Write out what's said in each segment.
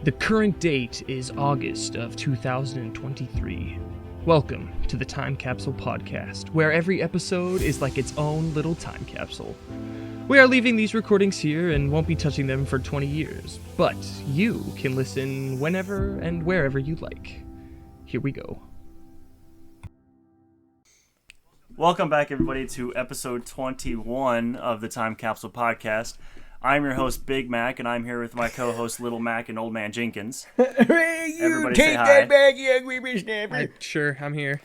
The current date is August of 2023. Welcome to the Time Capsule Podcast, where every episode is like its own little time capsule. We are leaving these recordings here and won't be touching them for 20 years, but you can listen whenever and wherever you like. Here we go. Welcome back, everybody, to episode 21 of the Time Capsule Podcast. I'm your host, Big Mac, and I'm here with my co-hosts, Little Mac and Old Man Jenkins. Hey, you Everybody take say hi. that back, you ugly bitch snapper. Sure, I'm here.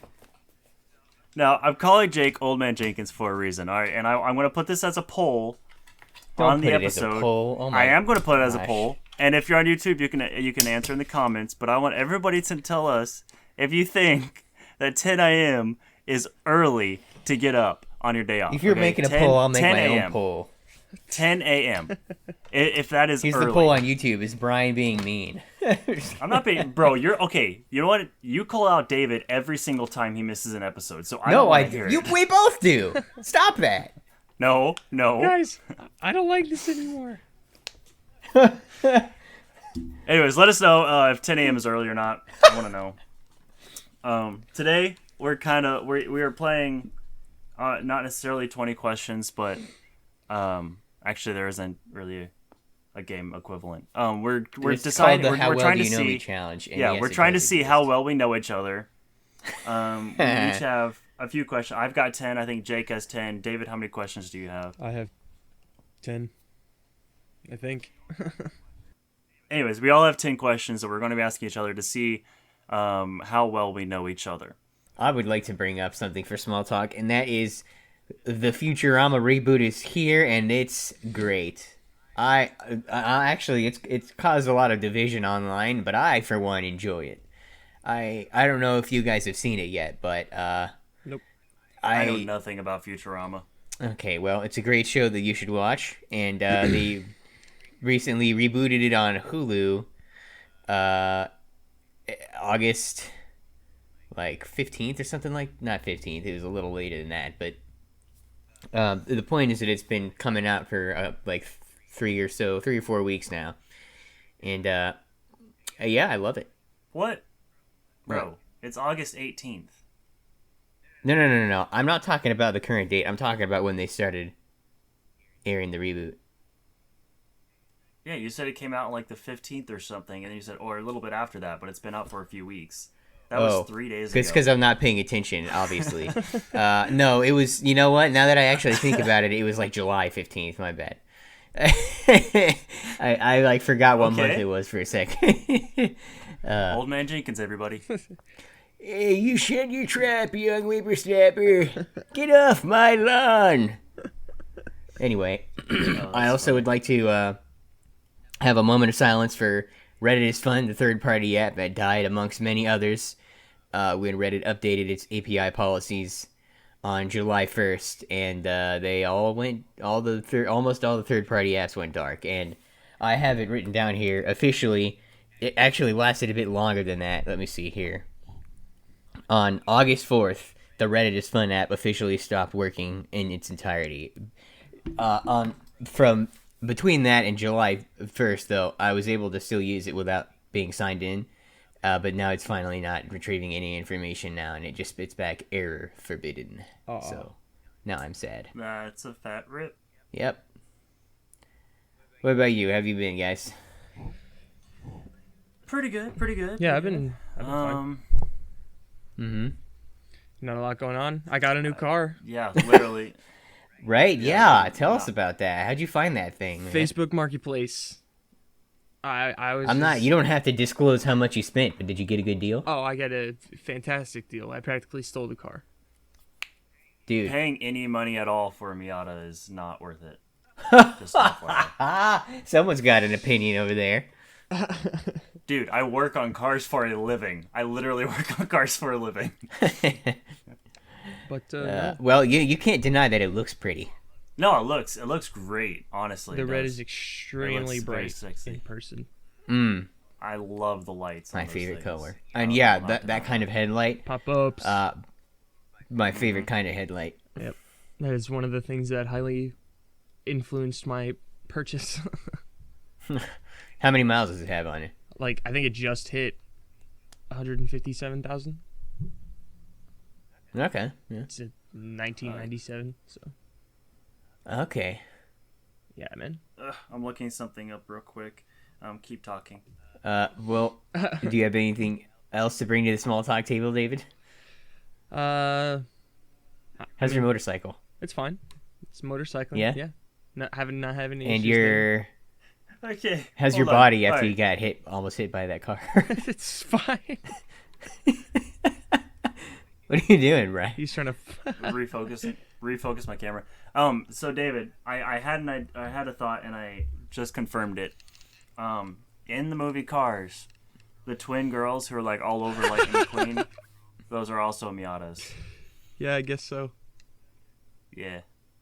Now, I'm calling Jake Old Man Jenkins for a reason, all right? And I'm going to put this as a poll on the episode. Oh I am going to put it as a poll. And if you're on YouTube, you can answer in the comments. But I want everybody to tell us if you think that 10 a.m. is early to get up on your day off. If you're making a poll, I'll make my own a.m. poll. 10 a.m. If that is Here's early. the poll on YouTube. Is Brian being mean? I'm not being, bro. You're okay. You know what? You call out David every single time he misses an episode. So I don't want to hear it. We both do. Stop that. No. Guys, I don't like this anymore. Anyways, let us know if 10 a.m. is early or not. I want to know. Today we are playing not necessarily 20 questions, but actually there isn't really a game equivalent. We're It's deciding. called the How We're Well trying Do to You Know Me see. challenge. And Yeah, yes, we're it trying to does see exist. how well we know each other. We each have a few questions. I've got 10. I think Jake has 10. David, how many questions do you have? I have 10, I think. Anyways, we all have 10 questions that we're going to be asking each other to see how well we know each other. I would like to bring up something for small talk, and that is the Futurama reboot is here, and it's great. I actually, it's caused a lot of division online, but I, for one, enjoy it. I don't know if you guys have seen it yet, but Nope. I know nothing about Futurama. Okay, well, it's a great show that you should watch, and they recently rebooted it on Hulu, August, 15th or something not 15th, it was a little later than that, but the point is that it's been coming out for 3 or 4 weeks now, and yeah, I love it. What? Bro, Right. it's August 18th. No, I'm not talking about the current date, I'm talking about when they started airing the reboot. Yeah, you said it came out on the 15th or something, and then you said, or a little bit after that, but it's been out for a few weeks. That was 3 days ago. It's because I'm not paying attention, obviously. No, it was, you know what? Now that I actually think about it, it was July 15th. My bad. I forgot what month it was for a second. Old Man Jenkins, everybody. Hey, you shed your trap, young whippersnapper. Get off my lawn. Anyway, I also would like to have a moment of silence for Reddit is Fun, the third-party app that died amongst many others when Reddit updated its API policies on July 1st, and they all went, almost all the third-party apps went dark, and I have it written down here officially. It actually lasted a bit longer than that. Let me see here. On August 4th, the Reddit is Fun app officially stopped working in its entirety. From between that and July 1st, though, I was able to still use it without being signed in, but now it's finally not retrieving any information now, and it just spits back error forbidden. Aww. So now I'm sad. That's a fat rip. Yep. What about you? How have you been, guys? Pretty good. Yeah, I've been fine. Mm-hmm. Not a lot going on. I got a new car. Yeah, literally. Right? Yeah. Tell us about that. How'd you find that thing, man? Facebook Marketplace. I was. I'm not. You don't have to disclose how much you spent, but did you get a good deal? Oh, I got a fantastic deal. I practically stole the car. Dude. Paying any money at all for a Miata is not worth it. Just Someone's got an opinion over there. Dude, I work on cars for a living. I literally work on cars for a living. But well, you can't deny that it looks pretty. No, it looks great, honestly. the it red does. is extremely very bright sexy. in person. I love the lights. on My those favorite things. color. And I'll yeah, not deny that kind of headlight. Pop-ups. My favorite kind of headlight. Yep. That is one of the things that highly influenced my purchase. How many miles does it have on it? Like, I think it just hit 157,000. Okay. Yeah. It's in 1997. So Okay. yeah, man. I'm looking something up real quick. Keep talking. Well, do you have anything else to bring to the small talk table, David? Uh, How's your motorcycle? It's fine. It's motorcycling. Yeah? Yeah. Not having any And issues there. Okay. How's your hold on. body after All you got almost hit by that car? It's fine. What are you doing, Brian? He's trying to refocus my camera. So David, I had a thought and I just confirmed it. In the movie Cars, the twin girls who are like all over like McQueen, those are also Miatas. Yeah, I guess so. Yeah.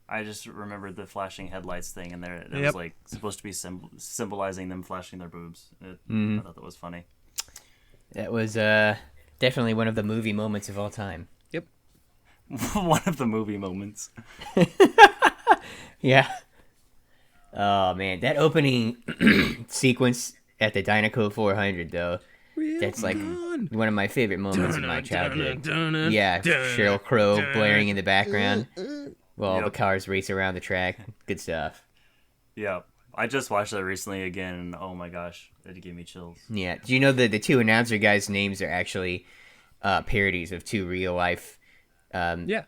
I just remembered the flashing headlights thing, and that Yep. was like supposed to be symbolizing them flashing their boobs. I thought that was funny. That was definitely one of the movie moments of all time. Yep. One of the movie moments. Yeah. Oh man, that opening sequence at the Dynaco 400 though. That's like one of my favorite moments in my childhood. Yeah, Sheryl Crow blaring in the background while the cars race around the track. Good stuff. Yeah. I just watched that recently again, and oh my gosh, it gave me chills. Yeah. Do you know that the two announcer guys' names are actually parodies of two real life? Yeah.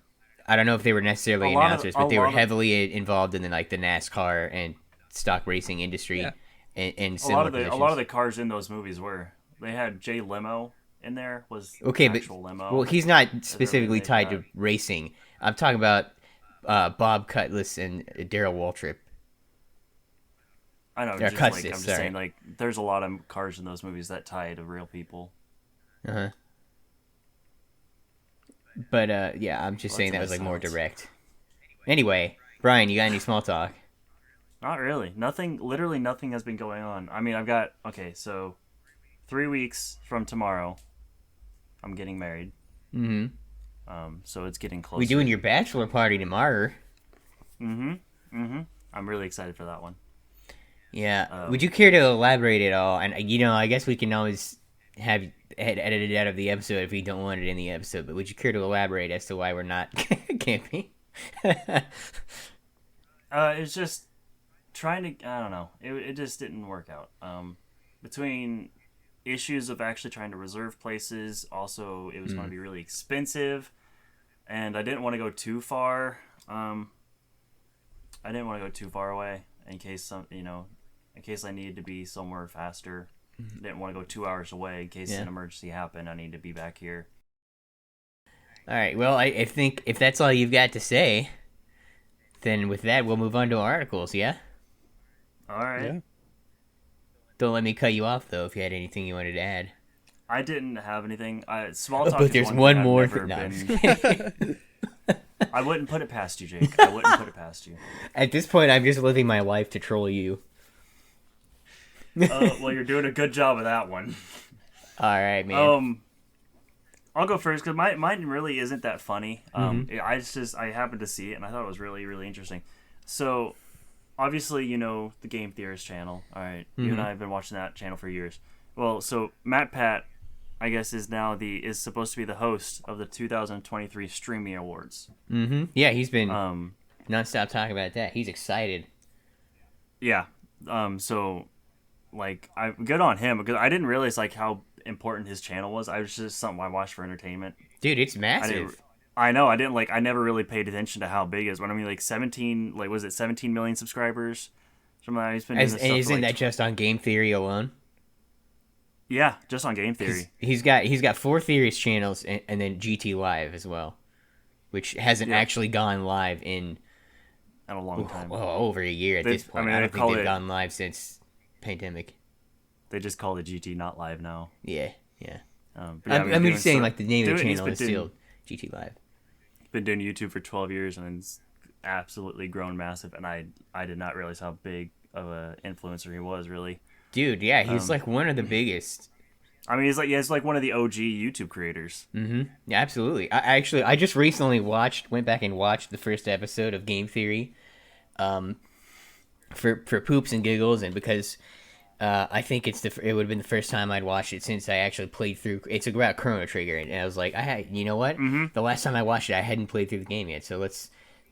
I don't know if they were necessarily A lot of- announcers, a but they lot were of- heavily involved in the NASCAR and stock racing industry. Yeah. And A similar lot of positions. the cars in those movies were. They had Jay Limo in there. Was Okay, but actual limo. well, he's not specifically made tied that. to racing. I'm talking about Bob Cutlass and Darrell Waltrip. I know. They're Just like, I'm Custis, just sorry. saying, like, there's a lot of cars in those movies that tie to real people. Uh-huh. But yeah, I'm just saying that nice was like more sounds. direct. Anyway, Brian, you got any small talk? Not really. Nothing. Literally nothing has been going on. I mean, I've got so 3 weeks from tomorrow, I'm getting married. Mm-hmm. So it's getting closer. We doing your bachelor party tomorrow. I'm really excited for that one. Yeah. Would you care to elaborate at all? And I guess we can always have it edited out of the episode if we don't want it in the episode. But would you care to elaborate as to why we're not camping? It's just trying to. I don't know. It just didn't work out. Between issues of actually trying to reserve places, also it was going to be really expensive, and I didn't want to go too far. I didn't want to go too far away in case in case I needed to be somewhere faster. Didn't want to go 2 hours away in case an emergency happened. I need to be back here. All right. Well, I think if that's all you've got to say, then with that we'll move on to our articles. Yeah. All right. Yeah. Don't let me cut you off though. If you had anything you wanted to add. I didn't have anything. Small talk. But is there's one one thing more I've thing. never No, I'm just been. I wouldn't put it past you, Jake. I wouldn't put it past you. At this point, I'm just living my life to troll you. Well, you're doing a good job of that one. All right, man. I'll go first because mine really isn't that funny. I happened to see it and I thought it was really, really interesting. So, obviously, the Game Theorist channel. All right, you and I have been watching that channel for years. Well, so Matt Pat, I guess, is is supposed to be the host of the 2023 Streaming Awards. Mm-hmm. Yeah, he's been nonstop talking about that. He's excited. Yeah. So, like, good on him because I didn't realize like how important his channel was. I was just something I watched for entertainment. Dude, it's massive. I know. I never really paid attention to how big it is. When I mean, like 17, like was it 17 million subscribers? Something like that. He's been doing this stuff for, Isn't like, that just on Game Theory alone? Yeah, just on Game Theory. He's got 4 Theorist channels and then GT Live as well, which hasn't actually gone live in In a long time. over a year at this point. I don't think they've gone live since pandemic. They just call it GT not live now. Yeah. But I'm just saying, like, the name of the channel is still GT Live. Been doing YouTube for 12 years and it's absolutely grown massive. And I did not realize how big of a influencer he was, really. Dude, yeah, he's like one of the biggest. I mean, he's like one of the OG YouTube creators. Mm-hmm. Yeah, absolutely. I just recently went back and watched the first episode of Game Theory, for poops and giggles, and because I think it would have been the first time I'd watched it since I actually played through. It's about Chrono Trigger, and I was like, you know what? Mm-hmm. The last time I watched it, I hadn't played through the game yet. So let's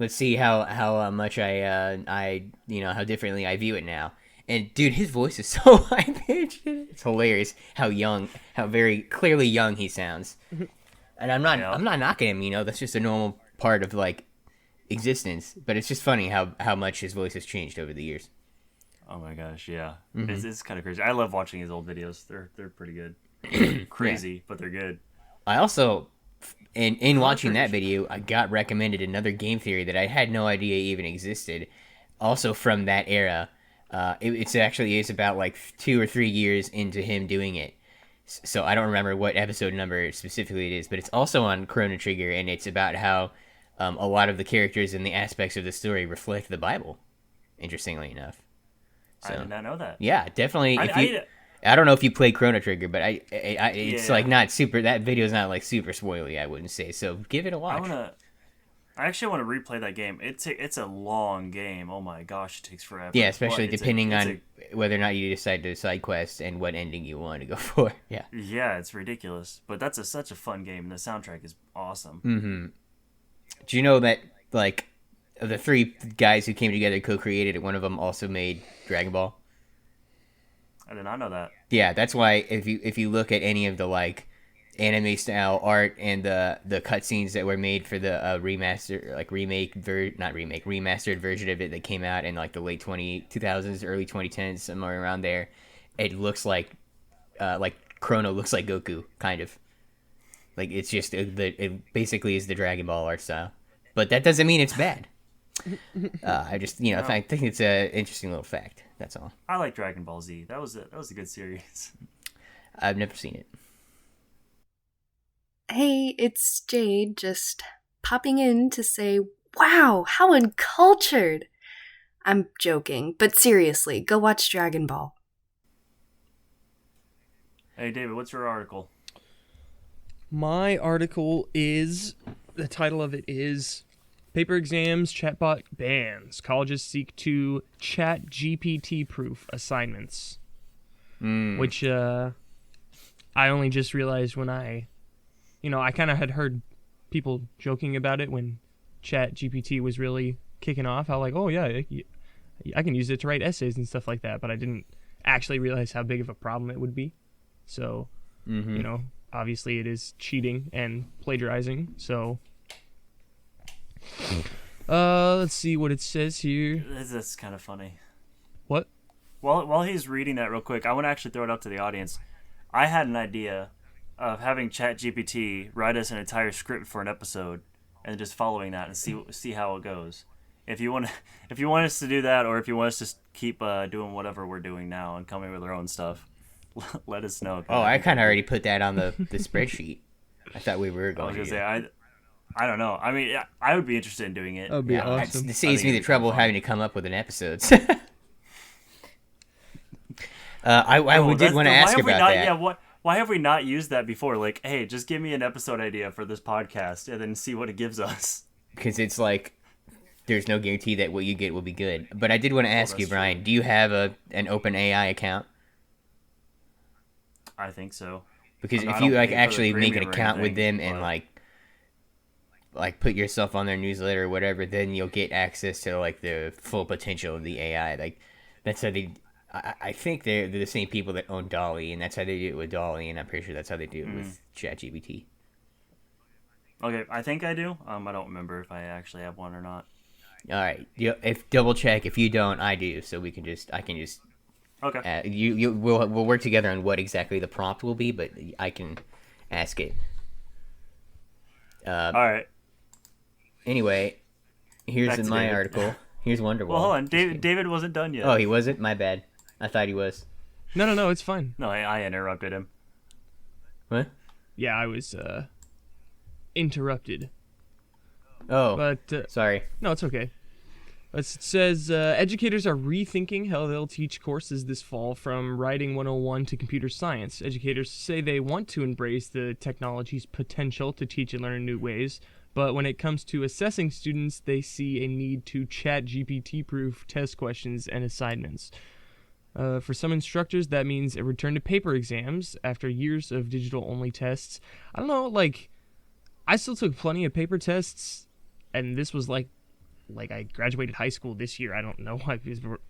see how much I how differently I view it now. And dude, his voice is so high pitched. It's hilarious how very clearly young he sounds. And I'm not knocking him. That's just a normal part of like existence. But it's just funny how much his voice has changed over the years. Oh my gosh, yeah. Mm-hmm. It's kind of crazy. I love watching his old videos. They're pretty good. Crazy, but they're good. I also, in watching that video, I got recommended another game theory that I had no idea even existed. Also from that era. It's actually is about like 2 or 3 years into him doing it. So I don't remember what episode number specifically it is, but it's also on Chrono Trigger, and it's about how a lot of the characters and the aspects of the story reflect the Bible, interestingly enough. So, I did not know that. Yeah, definitely. I don't know if you played Chrono Trigger, but it's like not super. That video's not like super spoily, I wouldn't say. So give it a watch. I actually want to replay that game. It's a long game. Oh my gosh, it takes forever. Yeah, especially depending on whether or not you decide to side quest and what ending you want to go for. Yeah. Yeah, it's ridiculous, but that's such a fun game. The soundtrack is awesome. Mm-hmm. Do you know that like of the 3 guys who came together co-created it, one of them also made Dragon Ball? I did not know that. Yeah, that's why if you look at any of the like anime style art and the cutscenes that were made for the remastered version of it that came out in like the late 2000s, early 2010s, somewhere around there, it looks like Chrono looks like Goku, kind of. Like it's just it basically is the Dragon Ball art style, but that doesn't mean it's bad. I just I think it's an interesting little fact. That's all. I like Dragon Ball Z. That was a good series. I've never seen it. Hey, it's Jade, just popping in to say, wow, how uncultured! I'm joking, but seriously, go watch Dragon Ball. Hey, David, what's your article? My article is, the title of it is, Paper Exams, Chatbot Bans. Colleges seek to chat GPT-proof assignments. Which, I only just realized when I kind of had heard people joking about it when Chat GPT was really kicking off. How like, oh yeah, I can use it to write essays and stuff like that, but I didn't actually realize how big of a problem it would be. So, obviously it is cheating and plagiarizing. So, let's see what it says here. That's kind of funny. What? While he's reading that real quick, I want to actually throw it up to the audience. I had an idea of having ChatGPT write us an entire script for an episode and just following that and see how it goes. If you want us to do that, or if you want us to keep doing whatever we're doing now and coming with our own stuff, let us know. Oh, I kind of already put that on the spreadsheet. I thought we were going. I was gonna say I don't know. I mean, I would be interested in doing it. That would be awesome. It saves me the trouble of having to come up with an episode. I did want to ask about that. Yeah, why have we not used that before? Like, hey, just give me an episode idea for this podcast and then see what it gives us. Because it's like, there's no guarantee that what you get will be good. But I did want to ask you, Brian, do you have an OpenAI account? I think so. Because if you actually make an account with them and like put yourself on their newsletter or whatever, then you'll get access to like the full potential of the AI. Like that's how they. I think they're the same people that own Dolly, and that's how they do it with Dolly, and I'm pretty sure that's how they do it with ChatGPT. Okay, I think I do. I don't remember if I actually have one or not. All right, if double check. If you don't, I do. So I can just. Okay. We'll work together on what exactly the prompt will be, but I can ask it. All right. Anyway, here's my article. Here's Wonderwall. Well, hold on. David wasn't done yet. Oh, he wasn't? My bad. I thought he was. No, it's fine. No, I interrupted him. What? Yeah, I was interrupted. Oh, but sorry. No, it's okay. It says educators are rethinking how they'll teach courses this fall, from Writing 101 to Computer Science. Educators say they want to embrace the technology's potential to teach and learn in new ways, but when it comes to assessing students, they see a need to chat GPT-proof test questions and assignments. For some instructors, that means a return to paper exams after years of digital-only tests. I don't know, like, I still took plenty of paper tests, and this was like I graduated high school this year. I don't know why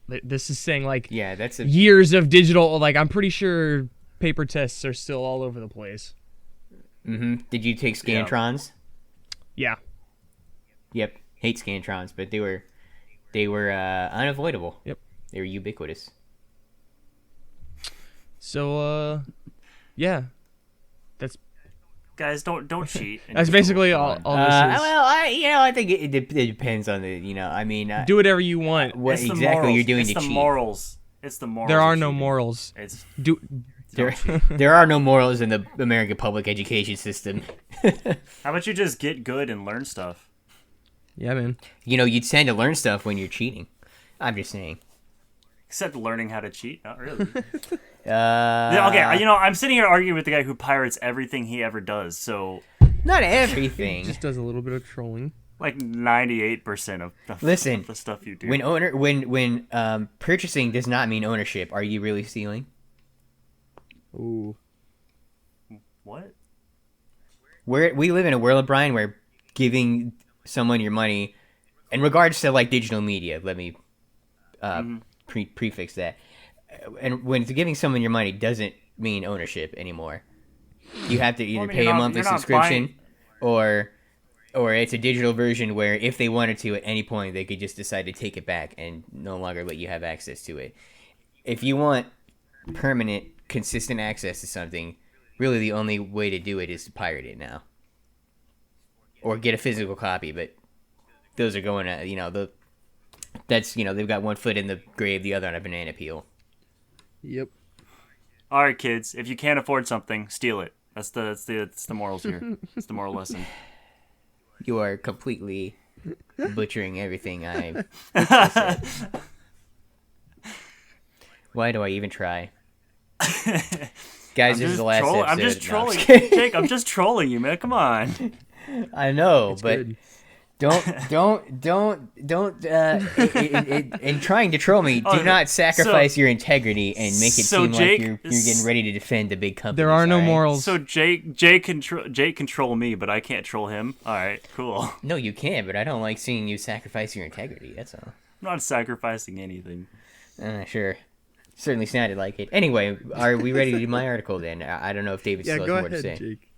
this is saying, like, Yeah, that's years of digital. Like, I'm pretty sure paper tests are still all over the place. Mm-hmm. Did you take Scantrons? Yeah. Yep. Hate Scantrons, but they were unavoidable. Yep. They were ubiquitous. So, yeah. That's Guys, don't cheat. That's basically all this is. Well, I think it depends on the, I mean... Do whatever you want. What It's the exactly morals. you're doing it's to the cheat. Morals. It's the morals. There are of no cheating. morals. It's Do There are no morals in the American public education system. how about you just get good and learn stuff? Yeah, man. You tend to learn stuff when you're cheating. I'm just saying. Except learning how to cheat. Not really. Okay, I'm sitting here arguing with the guy who pirates everything he ever does. So not everything. Just does a little bit of trolling. like 98% of Listen, the stuff you do. when purchasing does not mean ownership, are you really stealing? Ooh. What? We live in a world, Brian, where giving someone your money, in regards to like digital media, let me prefix that. And when giving someone your money doesn't mean ownership anymore. You have to either pay a monthly subscription, or it's a digital version where if they wanted to at any point, they could just decide to take it back and no longer let you have access to it. If you want permanent, consistent access to something, really the only way to do it is to pirate it now. Or get a physical copy, but those are going to, they've got one foot in the grave, the other on a banana peel. Yep. All right, kids. If you can't afford something, steal it. That's the morals here. It's the moral lesson. You are completely butchering everything I said. Why do I even try? Guys, this is the last episode. I'm just No, trolling. kidding. Jake, I'm just trolling you, man. Come on. I know, but Good. don't in trying to troll me, do not sacrifice your integrity and make it so seem Jake, like you're getting ready to defend the big company. There are no morals. So Jake can troll me, but I can't troll him. All right, cool. I'm No, you can, but I don't like seeing you sacrifice your integrity. That's all. not sacrificing anything. Sure. Certainly sounded like it. Anyway, are we ready to do my article then? I don't know if David Yeah, still has go more to ahead, say. Jake.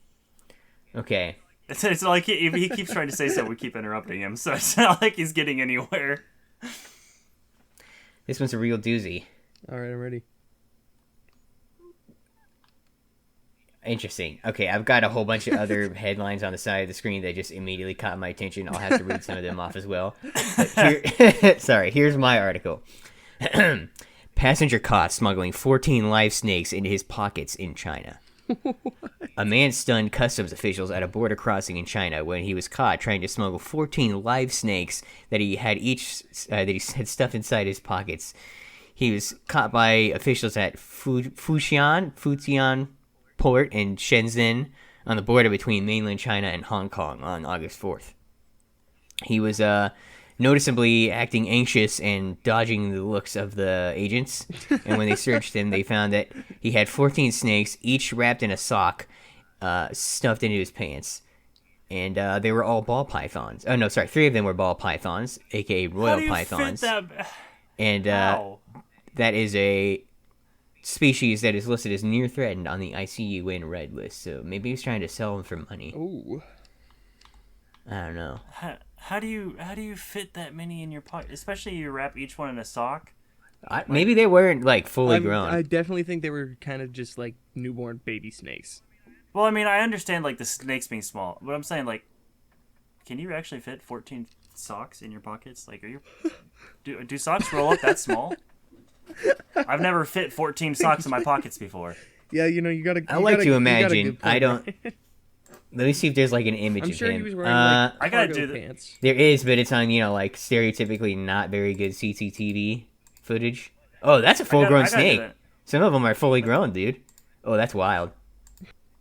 Okay. It's like he keeps trying to say something, we keep interrupting him, so it's not like he's getting anywhere. This one's a real doozy. All right, I'm ready. Interesting. Okay, I've got a whole bunch of other headlines on the side of the screen that just immediately caught my attention. I'll have to read some of them off as well. But here's my article. Passenger caught smuggling 14 live snakes into his pockets in China. A man stunned customs officials at a border crossing in China when he was caught trying to smuggle 14 live snakes that he had stuffed inside his pockets. He was caught by officials at Fujian port in Shenzhen on the border between mainland China and Hong Kong on August 4th. He was noticeably acting anxious and dodging the looks of the agents, and when they searched him, they found that he had 14 snakes, each wrapped in a sock, stuffed into his pants. And they were all ball pythons. Oh, no, sorry, 3 of them were ball pythons, aka royal pythons. And that is a species that is listed as near threatened on the ICUN red list, so maybe he was trying to sell them for money. Ooh. I don't know. How do you fit that many in your pocket? Especially you wrap each one in a sock. Maybe they weren't like fully grown. I definitely think they were kind of just like newborn baby snakes. Well, I mean, I understand like the snakes being small, but I'm saying like, can you actually fit 14 socks in your pockets? Like, do socks roll up that small? I've never fit 14 socks in my pockets before. Yeah, you gotta. I like to imagine. I don't. Let me see if there's like an image I'm of sure him. he was wearing like I gotta cargo do that. pants. There is, but it's on like stereotypically not very good CCTV footage. Oh, that's a full-grown I gotta do snake. that. Some of them are fully grown, dude. Oh, that's wild.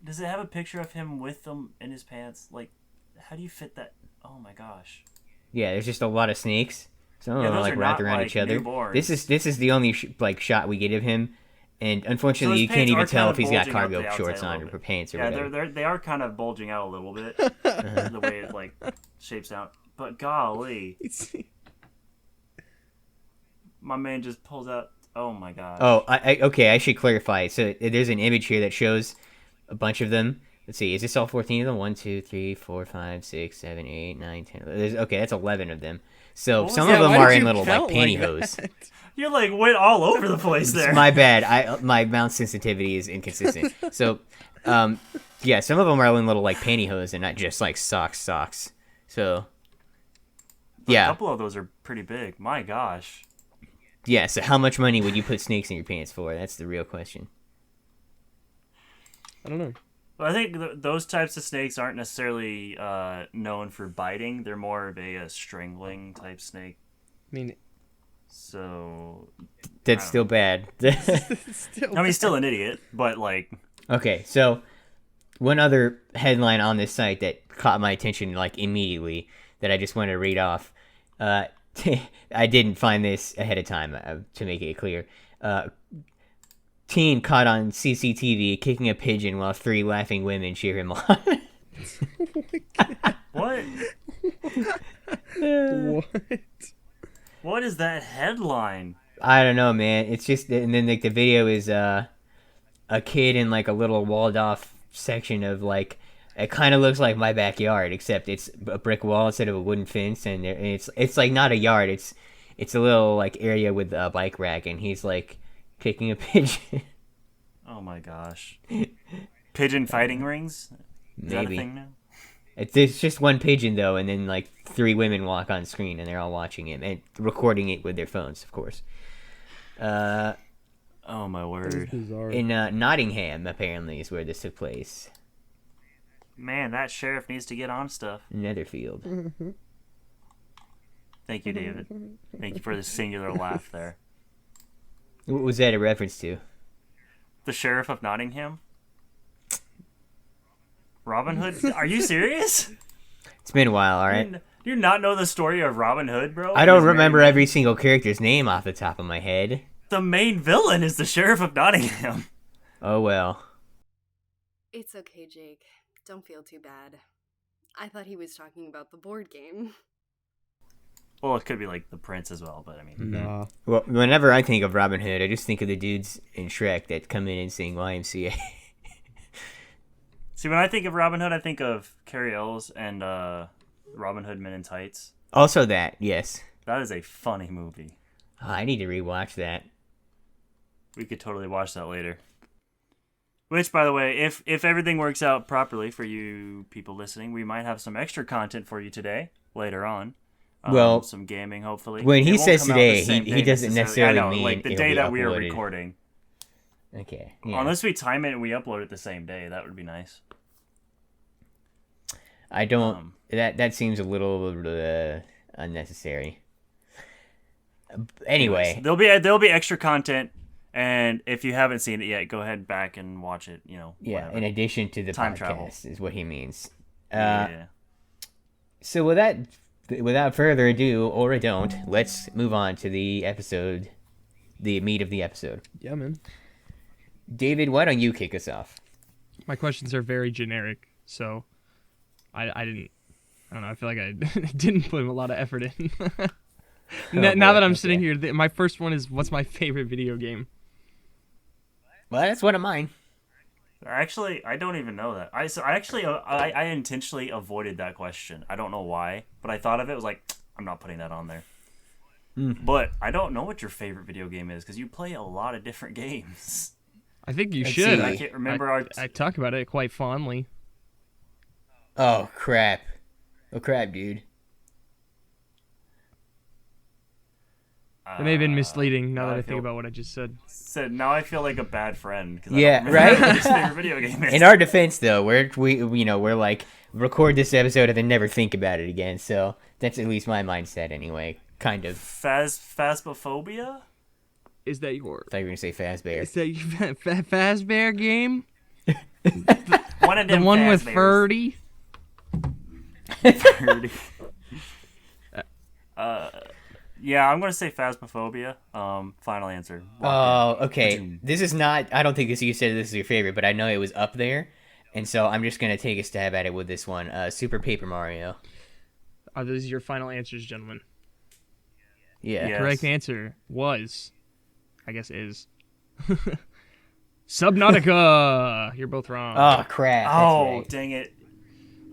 Does it have a picture of him with them in his pants? Like, how do you fit that? Oh my gosh. Yeah, there's just a lot of snakes. Some of Yeah, them are those like are wrapped not, around like, each other. newborns. This is the only like shot we get of him, and unfortunately his you can't pants even are tell kind if of he's got bulging out cargo the outside shorts a on little or bit. pants or Yeah, whatever. they are kind of bulging out a little bit, the way it like shapes out. But golly, my man just pulls out. Oh my gosh. Oh, okay. I should clarify. So there's an image here that shows a bunch of them. Let's see. Is this all 14 of them? 1, 2, 3, 4, 5, 6, 7, 8, 9, 10. Okay, that's 11 of them. So What was some that? of them why are did in you little like count pantyhose. that? You like went all over the place there. My bad. My mouse sensitivity is inconsistent. So, yeah, some of them are in little like pantyhose and not just like socks. So, A yeah, couple of those are pretty big. My gosh. yeah. So how much money would you put snakes in your pants for? That's the real question. I don't know. Well, I think those types of snakes aren't necessarily known for biting. They're more of a strangling type snake. I mean, So, That's still bad. still I mean, still an idiot, but like, Okay, so one other headline on this site that caught my attention like immediately that I just wanted to read off. I didn't find this ahead of time to make it clear. Teen caught on CCTV kicking a pigeon while 3 laughing women cheer him on. what? what? What is that headline? I don't know, man. It's just, and then like the video is a kid in like a little walled off section of like, it kind of looks like my backyard, except it's a brick wall instead of a wooden fence, and it's like not a yard. It's a little like area with a bike rack, and he's like kicking a pigeon. Oh my gosh. Pigeon fighting rings? Is that a Maybe. thing now? It's just one pigeon though, and then like 3 women walk on screen, and they're all watching him and recording it with their phones, of course. Oh my word. Bizarre. In Nottingham, apparently, is where this took place. Man, that sheriff needs to get on stuff. Netherfield. Thank you, David. Thank you for the singular laugh there. What was that a reference to? The sheriff of Nottingham? Robin Hood? Are you serious? It's been a while, alright? Do you not know the story of Robin Hood, bro? I don't His remember main- every single character's name off the top of my head. The main villain is the sheriff of Nottingham. Oh well. It's okay, Jake. Don't feel too bad. I thought he was talking about the board game. Well, it could be like the prince as well, but I mean... Nah. Well, whenever I think of Robin Hood, I just think of the dudes in Shrek that come in and sing YMCA. See, when I think of Robin Hood, I think of Carrie Ells and Robin Hood Men in Tights. Also that, yes. That is a funny movie. Oh, I need to rewatch that. We could totally watch that later. Which, by the way, if everything works out properly for you people listening, we might have some extra content for you today, later on. Well, some gaming, hopefully. when he It won't says come out today, the same he day doesn't necessarily I know, mean like the it'll day be that we are uploaded. recording. Okay. Yeah. Unless we time it and we upload it the same day, that would be nice. I don't. That seems a little unnecessary. Anyway, There'll be extra content, and if you haven't seen it yet, go ahead back and watch it. You know, yeah. whatever. In addition to the Time podcast, travel. is what he means. Yeah. So without further ado, or I don't, let's move on to the episode, the meat of the episode. Yeah, man. David, why don't you kick us off? My questions are very generic, so I don't know. I feel like I didn't put a lot of effort in. Now that I'm sitting here, my first one is, what's my favorite video game? Well, that's one of mine. Actually, I don't even know that. I intentionally avoided that question. I don't know why, but I thought of it. Was like, I'm not putting that on there. But I don't know what your favorite video game is because you play a lot of different games. I think you Let's should. see. I can't remember I talk about it quite fondly. Oh crap! Oh crap, dude. It may have been misleading now that I feel- think about what I just said. Said now I feel like a bad friend. 'Cause Yeah, I don't remember right? what his favorite video game is. In our defense, though, we're like record this episode and then never think about it again. So that's at least my mindset, anyway. Kind of. Phasmophobia? Is that your? I thought you were gonna say Fazbear. Is that your Fazbear game? One of The them one with Fazbears. Ferdy? Yeah, I'm gonna say Phasmophobia. Final answer. Oh, okay. This is not. I don't think you said this is your favorite, but I know it was up there, and so I'm just gonna take a stab at it with this one. Super Paper Mario. Are those your final answers, gentlemen? Yeah. Yes. Correct answer was, I guess, is Subnautica. You're both wrong. Oh crap! That's Oh, right. dang it!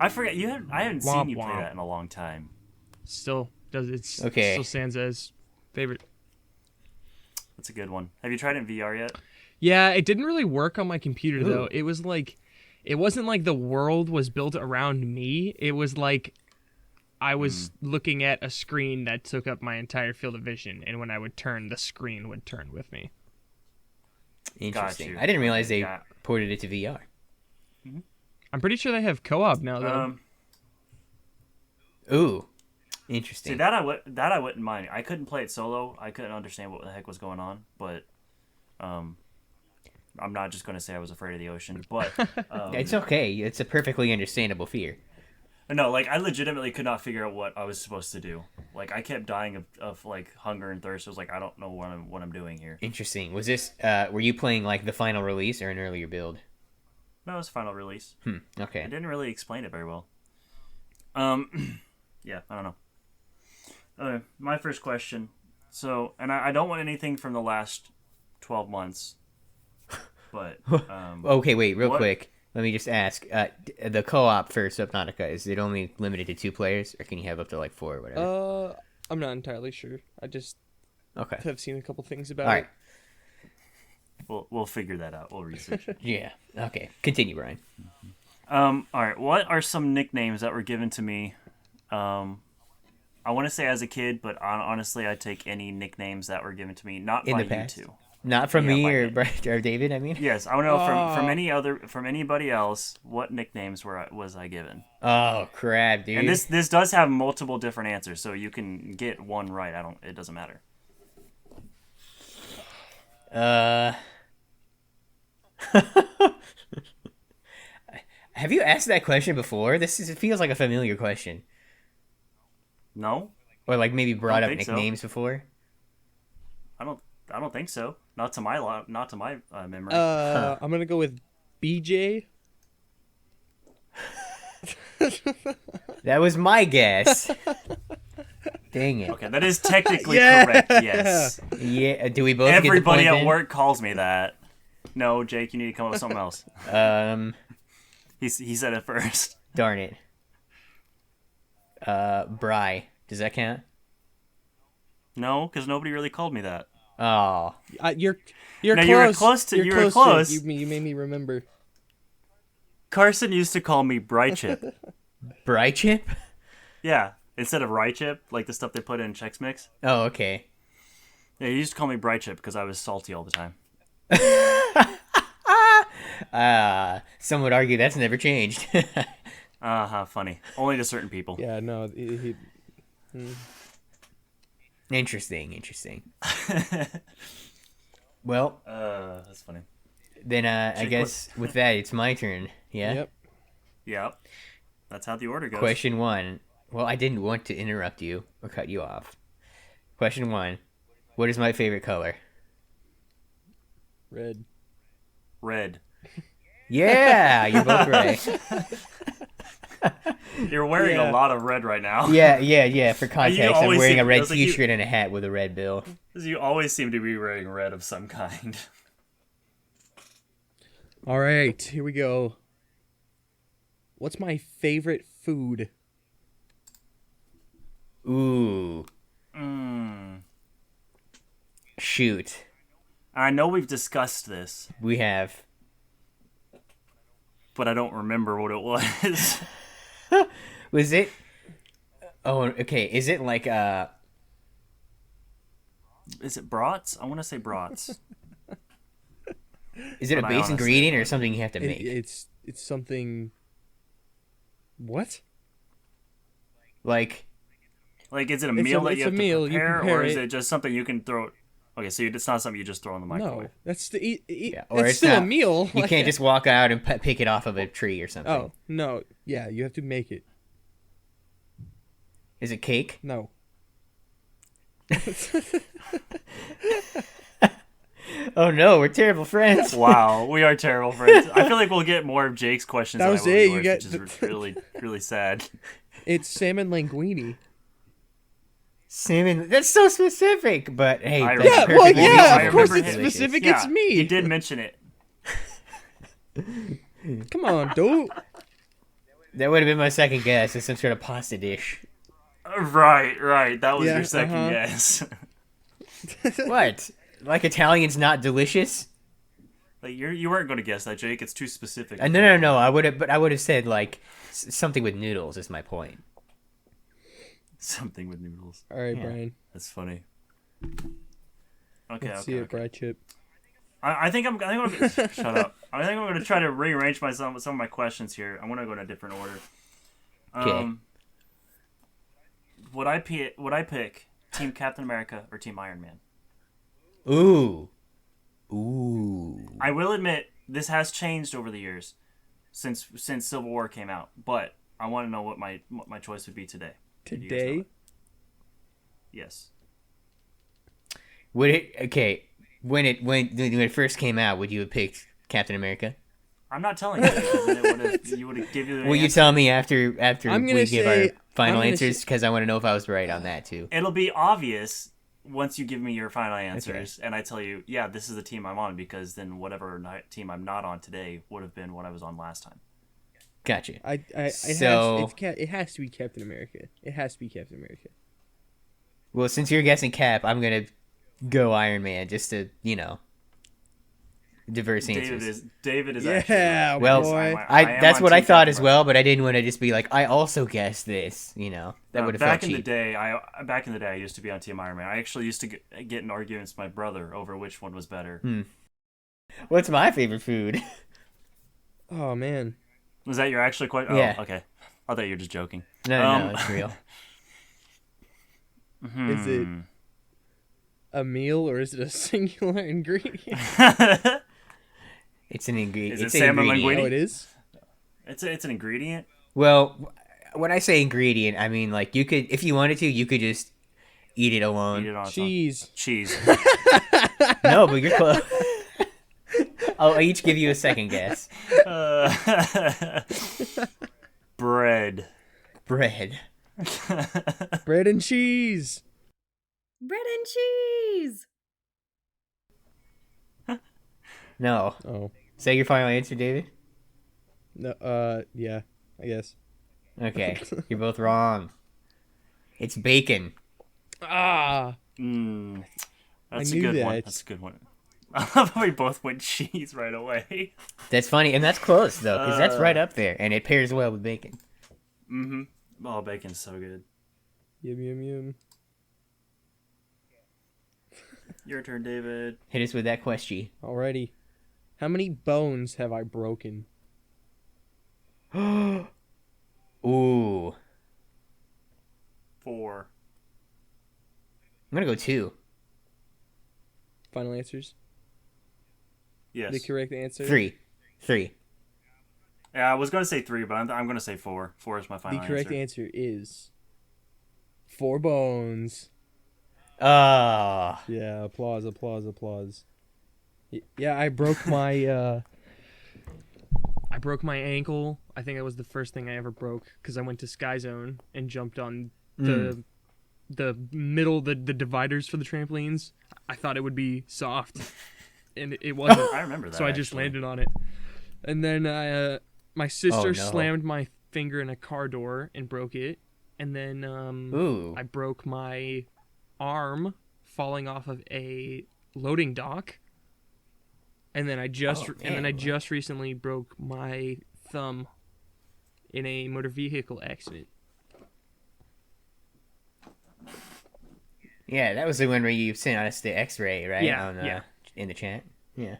I forgot you. I haven't Womp seen you play womp. that in a long time. Still does it's Okay. still stands as favorite. That's a good one. Have you tried it in VR yet? Yeah, it didn't really work on my computer though. Ooh. It was like, it wasn't like the world was built around me. It was like I was looking at a screen that took up my entire field of vision, and when I would turn, the screen would turn with me. Interesting. you. I didn't realize they Yeah. ported it to VR. I'm pretty sure they have co-op now though. Ooh, See interesting. that I wouldn't mind. I couldn't play it solo. I couldn't understand what the heck was going on, but I'm not just going to say I was afraid of the ocean, but It's okay. It's a perfectly understandable fear. no, like I legitimately could not figure out what I was supposed to do. Like I kept dying of like hunger and thirst. I was like, I don't know what I'm doing here. Interesting. Was this? Were you playing like the final release or an earlier build? No, it was final release. Okay. I didn't really explain it very well. Yeah, I don't know. Okay, my first question. So, and I don't want anything from the last 12 months, but Okay, wait, real What? quick. Let me just ask. The co-op for Subnautica, is it only limited to 2 players, or can you have up to like 4 or whatever? I'm not entirely sure. I just Okay. have seen a couple things about All right. we'll figure that out. We'll research it. Yeah. Okay. Continue, Brian. All right. What are some nicknames that were given to me? I want to say as a kid, but honestly, I take any nicknames that were given to me, not In by the past? you two. Not from Yeah, me by or me. Brian or David. I mean. Yes, I want to know from anybody else what nicknames was I given. Oh crap, dude. And this does have multiple different answers, so you can get one right. It doesn't matter. Have you asked that question before? It feels like a familiar question, No, or like maybe brought up think so. nicknames before. I don't think so. Not to my memory. I'm gonna go with BJ. That was my guess. Dang it. Okay, that is technically Yeah. correct. Yes. Yeah. Do we both get Everybody the point at work calls me that. No, Jake, you need to come up with something else. then? He said it first. Darn it. Bry. Does that count? No, because nobody really called me that. Oh. You're No, close. you were close to- You're you were Jake. close. You made me remember. Carson used to call me Bry Chip. Bry chip? Yeah, instead of Rye Chip, like the stuff they put in Chex Mix. Oh, okay. Yeah, he used to call me Bry Chip because I was salty all the time. Some would argue that's never changed. Funny. Only to certain people. Yeah, no. Interesting. Well, That's funny. then I Jake, guess with that, it's my turn. Yeah? Yep. Yeah, that's how the order goes. Question 1. Well, I didn't want to interrupt you or cut you off. Question 1. What is my favorite color? Red. Red. Yeah, you're both right. You're wearing Yeah. a lot of red right now. Yeah. For context, I'm always wearing seem- a red it's like you- T-shirt and a hat with a red bill. You always seem to be wearing red of some kind. All right, here we go. What's my favorite food? Ooh, shoot. I know we've discussed this, We have. but I don't remember what it was. Was it? Oh, okay. Is it like Is it brats? I want to say brats. Is it a But I base honestly- ingredient or something you have to make? It's something. What? Like, Like, is it a It's meal a- that it's you a have meal, to you prepare, prepare or is it. it just something you can throw? Okay, so it's not something you just throw in the microwave. No, that's the yeah, or it's still not, a meal. You can't just walk out and pick it off of a tree or something. Oh no, yeah, you have to make it. Is it cake? No, Oh no, we're terrible friends. Wow, we are terrible friends. I feel like we'll get more of Jake's questions That than was I will it, yours, you get which is really, really sad. It's salmon linguine. Salmon. That's so specific. But hey, I that's remember. Yeah, well, perfectly yeah, reasonable. of course remember it's him. specific. Yeah, It's me. He did mention it. Come on, dude. That would have been my second guess. It's some sort of pasta dish. Right. That was Yeah, your second uh-huh. guess. What? Like Italian's not delicious? Like you weren't going to guess that, Jake. It's too specific. No. I would have said like something with noodles. Is my point. Something with noodles. All right, Yeah. Brian. That's funny. Okay, Let's see okay. it, Brad Chip. I think I'm gonna shut up. I think I'm gonna try to rearrange some of my questions here. I'm gonna go in a different order. Okay. Would I pick Team Captain America or Team Iron Man? Ooh. I will admit this has changed over the years since Civil War came out, but I want to know what my choice would be today. Do you guys know Today? it? Yes. Would it? Okay. When it first came out, would you have picked Captain America? I'm not telling you because then you would have given. Will you tell me after I'm we gonna give say- our final I'm gonna answers? Because I want to know if I was right on that too. It'll be obvious once you give me your final answers, and I tell you, yeah, this is the team I'm on, because then whatever team I'm not on today would have been what I was on last time. Gotcha. It has to be Captain America. It has to be Captain America. Well, since you're guessing Cap, I'm gonna go Iron Man just to diverse answers. David is Yeah, actually Well, boy. That's am what on I Team thought Captain as well, but I didn't want to just be like, I also guessed this. That would have felt back in cheap. the day, I used to be on Team Iron Man. I actually used to get in arguments with my brother over which one was better. What's my favorite food? Oh man. Was that your actual question? Yeah. Oh, okay. I thought you were just joking. No, it's real. Is it a meal or is it a singular ingredient? It's an ingredient. Is it It's an salmon ingredient. linguine? Oh, it is? It's an ingredient. Well, when I say ingredient, I mean like you could, if you wanted to, you could just eat it alone. Eat it on its own. Cheese. Cheese. No, but you're close. I'll each give you a second guess. Bread. Bread. Bread and cheese. Bread and cheese. No. Oh. Say your final answer, David. No. Yeah. I guess. Okay, you're both wrong. It's bacon. Ah. That's I a knew good one. that. That's a good one. I love how we both went cheese right away. That's funny, and that's close though, because that's right up there, and it pairs well with bacon. Oh, bacon's so good. Yum yum yum. Your turn, David. Hit us with that question. Alrighty. How many bones have I broken? Ooh, 4. I'm gonna go 2. Final answers? Yes. The correct answer? 3. Yeah, I was gonna say 3, but I'm gonna say 4. 4 is my The final correct answer. answer is 4 bones. Oh, Yeah, applause. Yeah, I broke my I broke my ankle. I think that was the first thing I ever broke because I went to Sky Zone and jumped on the middle, the dividers for the trampolines. I thought it would be soft, and it wasn't. I remember that. So I just actually. landed on it. And then my sister no. slammed my finger in a car door and broke it. And then ooh. I broke my arm falling off of a loading dock. And then I just recently broke my thumb in a motor vehicle accident. Yeah, that was the one where you sent us the X-ray, right? Yeah, On, yeah. In the chat. Yeah.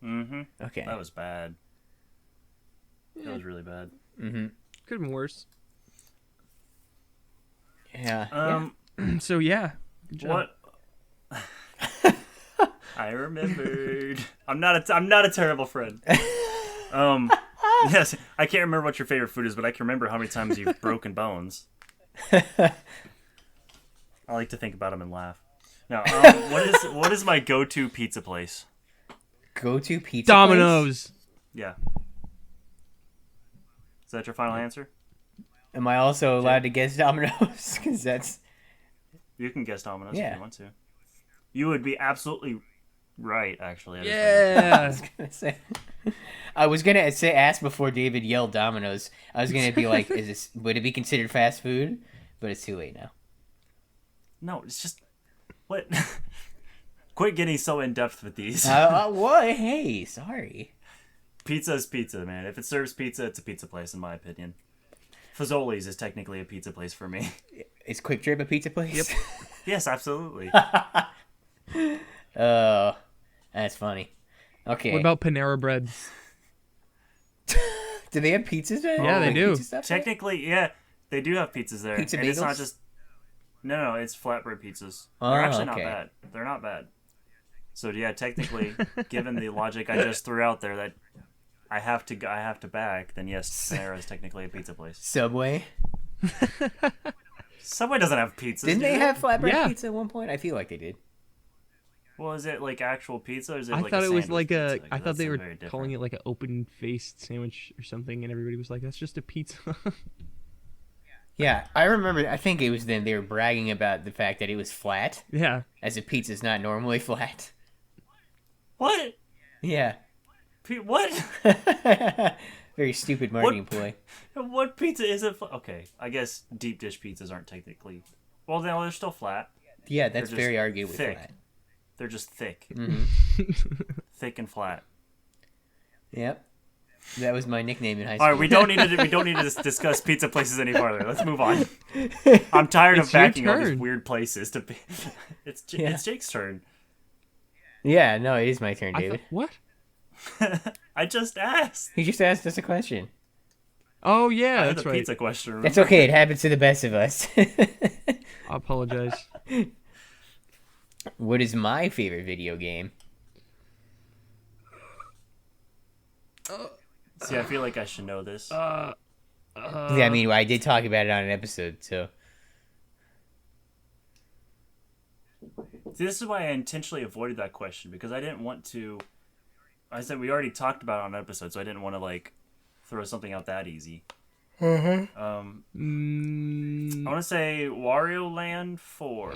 Okay. That was bad. That was really bad. Could have been worse. Yeah. So yeah. Good job. What? I remembered. I'm not a terrible friend. Yes, I can't remember what your favorite food is, but I can remember how many times you've broken bones. I like to think about them and laugh. No. What is my go-to pizza place? Go-to pizza Domino's. Yeah. Is that your final answer? place? Am I also allowed to guess Domino's? Because that's... You can guess Domino's if Yeah. you want to. You would be absolutely right, actually. Yeah. I was gonna ask before David yelled Domino's. I was gonna be like, would it be considered fast food? But it's too late now. No, it's just what. Quit getting so in depth with these. What? Hey, sorry. Pizza is pizza, man. If it serves pizza, it's a pizza place, in my opinion. Fazoli's is technically a pizza place for me. Is Quick Trip a pizza place? Yep. Yes, absolutely. Oh, that's funny. Okay. What about Panera Bread? Do they have pizzas there? Yeah, they do. pizza stuff there? Technically, yeah, they do have pizzas there. Pizza and it's not bagels? just. No, it's flatbread pizzas. Oh, They're actually not okay. bad. They're not bad. So yeah, technically, given the logic I just threw out there that I have to back, then yes, Panera is technically a pizza place. Subway. Subway doesn't have pizzas. Didn't they have flatbread Yeah. pizza at one point? I feel like they did. Well, is it like actual pizza or is it I like thought a it was sandwich like a. pizza? 'Cause I thought that they sounds were very different. calling it like an open-faced sandwich or something, and everybody was like, "That's just a pizza." Yeah, I remember. I think it was then they were bragging about the fact that it was flat, Yeah. as a pizza's not normally flat. What? Yeah. What? Very stupid marketing ploy. What pizza isn't flat? Okay, I guess deep dish pizzas aren't technically. Well, no, they're still flat. Yeah, that's They're just very arguably thick. flat. They're just thick. Mm-hmm. Thick and flat. Yep. That was my nickname in high school. All right, we don't need to discuss pizza places any farther. Let's move on. I'm tired of It's your backing all these turn. weird places to be. It's Jake's turn. Yeah, no, it is my turn, I David. what? I just asked. He just asked us a question. Oh yeah, I had that's the right. pizza question. Remember? That's okay. It happens to the best of us. I apologize. What is my favorite video game? See, I feel like I should know this. Yeah, I mean, I did talk about it on an episode, so. See, this is why I intentionally avoided that question because I didn't want to. I said we already talked about it on an episode, so I didn't want to like throw something out that easy. I want to say Wario Land 4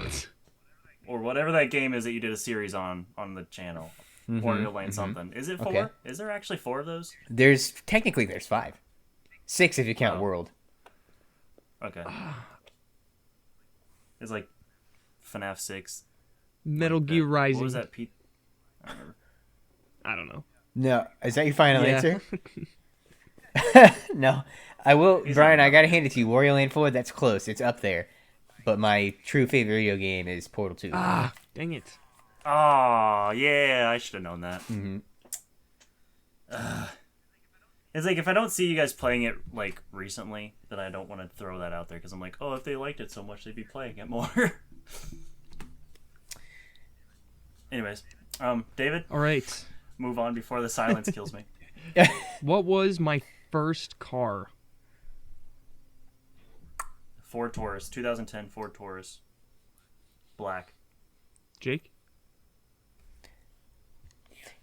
or whatever that game is that you did a series on the channel. Wario Land something. Is it 4? Okay. Is there actually 4 of those? There's 5. 6 if you count Oh. World. Okay. It's like FNAF 6. Metal Like Gear that- Rising. What was that? I don't remember. I don't know. No, is that your final Yeah. answer? No, I will, He's Brian. not I gotta hand it to you. Wario Land 4. That's close. It's up there. But my true favorite video game is Portal 2. Ah, dang it. Oh, yeah, I should have known that. Mm-hmm. It's like if I don't see you guys playing it like recently, then I don't want to throw that out there because I'm like, oh, if they liked it so much, they'd be playing it more. Anyways, David, All right. move on before the silence kills me. What was my first car? Ford Taurus, 2010 Ford Taurus, black. Jake?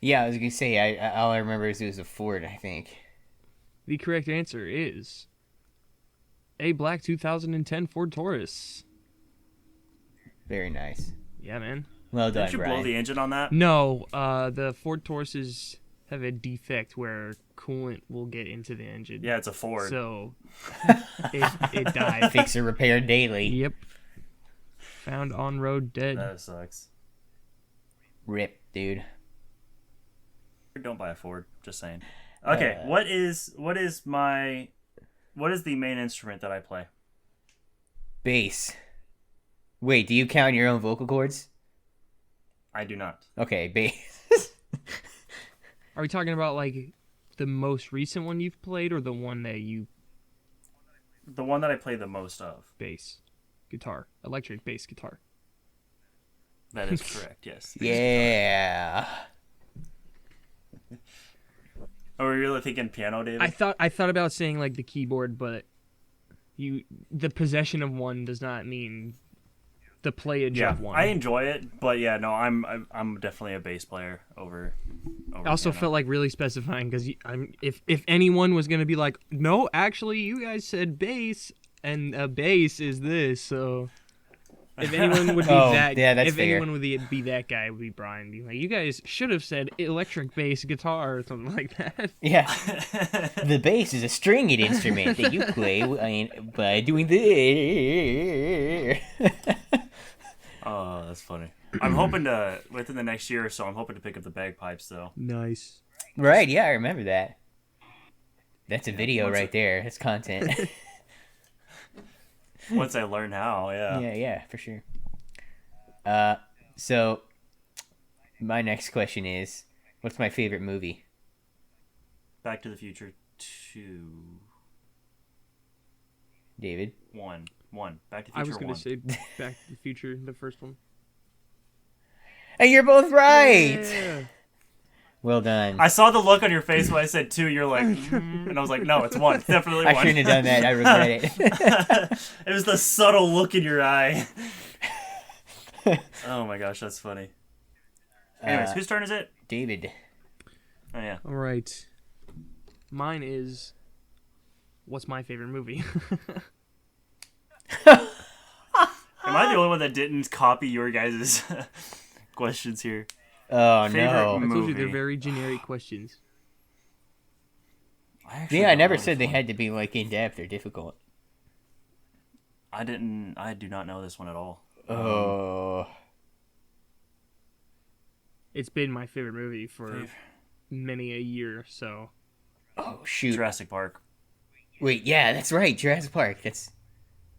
Yeah, I was gonna say. All I remember is it was a Ford. I think. The correct answer is a black 2010 Ford Taurus. Very nice. Yeah, man. Well done, Did you Brian. blow the engine on that? No, the Ford Tauruses have a defect where coolant will get into the engine. Yeah, it's a Ford. So it died. Fix or repair daily. Yep. Found on road dead. That sucks. Rip, dude. Don't buy a Ford. Just saying. Okay, what is the main instrument that I play? Bass. Wait, do you count your own vocal cords? I do not. Okay, bass. Are we talking about like the most recent one you've played or the one that you The one that I play the most of. bass? Guitar. Electric bass guitar. That is correct. Yes. Yeah. Are we really thinking piano, David? I thought about saying like the keyboard, but the possession of one does not mean the playage Yeah, of one. I enjoy it, but yeah, no, I'm definitely a bass player over I also piano. felt like really specifying because if anyone was gonna be like, no, actually, you guys said bass, and a bass is this, so if anyone would be Yeah, that's if fair. anyone would be that guy, it would be Brian. Be like, you guys should have said electric bass guitar or something like that. Yeah. The bass is a stringed instrument that you play by doing this. Oh, that's funny. I'm hoping to within the next year or so. I'm hoping to pick up the bagpipes though. Nice. Right, yeah, I remember that. That's a video once right there. That's content. Once I learn how, yeah. Yeah, for sure. So my next question is, what's my favorite movie? Back to the Future 2. David? 1. Back to the Future 1. I was gonna say Back to the Future, the first one. And you're both right! Yeah. Well done. I saw the look on your face when I said 2. You're like, and I was like, no, it's 1. It's definitely 1. I shouldn't have done that. I regret it. It was the subtle look in your eye. Oh my gosh, that's funny. Anyways, whose turn is it? David. Oh yeah. All right. Mine is. What's my favorite movie? Am I the only one that didn't copy your guys' questions here? Oh, Favorite no. I told you movie. they're very generic questions. Actually Yeah, I don't never know said this they one. had to be, like, in-depth or difficult. I do not know this one at all. Oh. It's been my favorite movie for many a year, so. Oh, shoot. Jurassic Park. Wait, yeah, that's right. Jurassic Park. That's...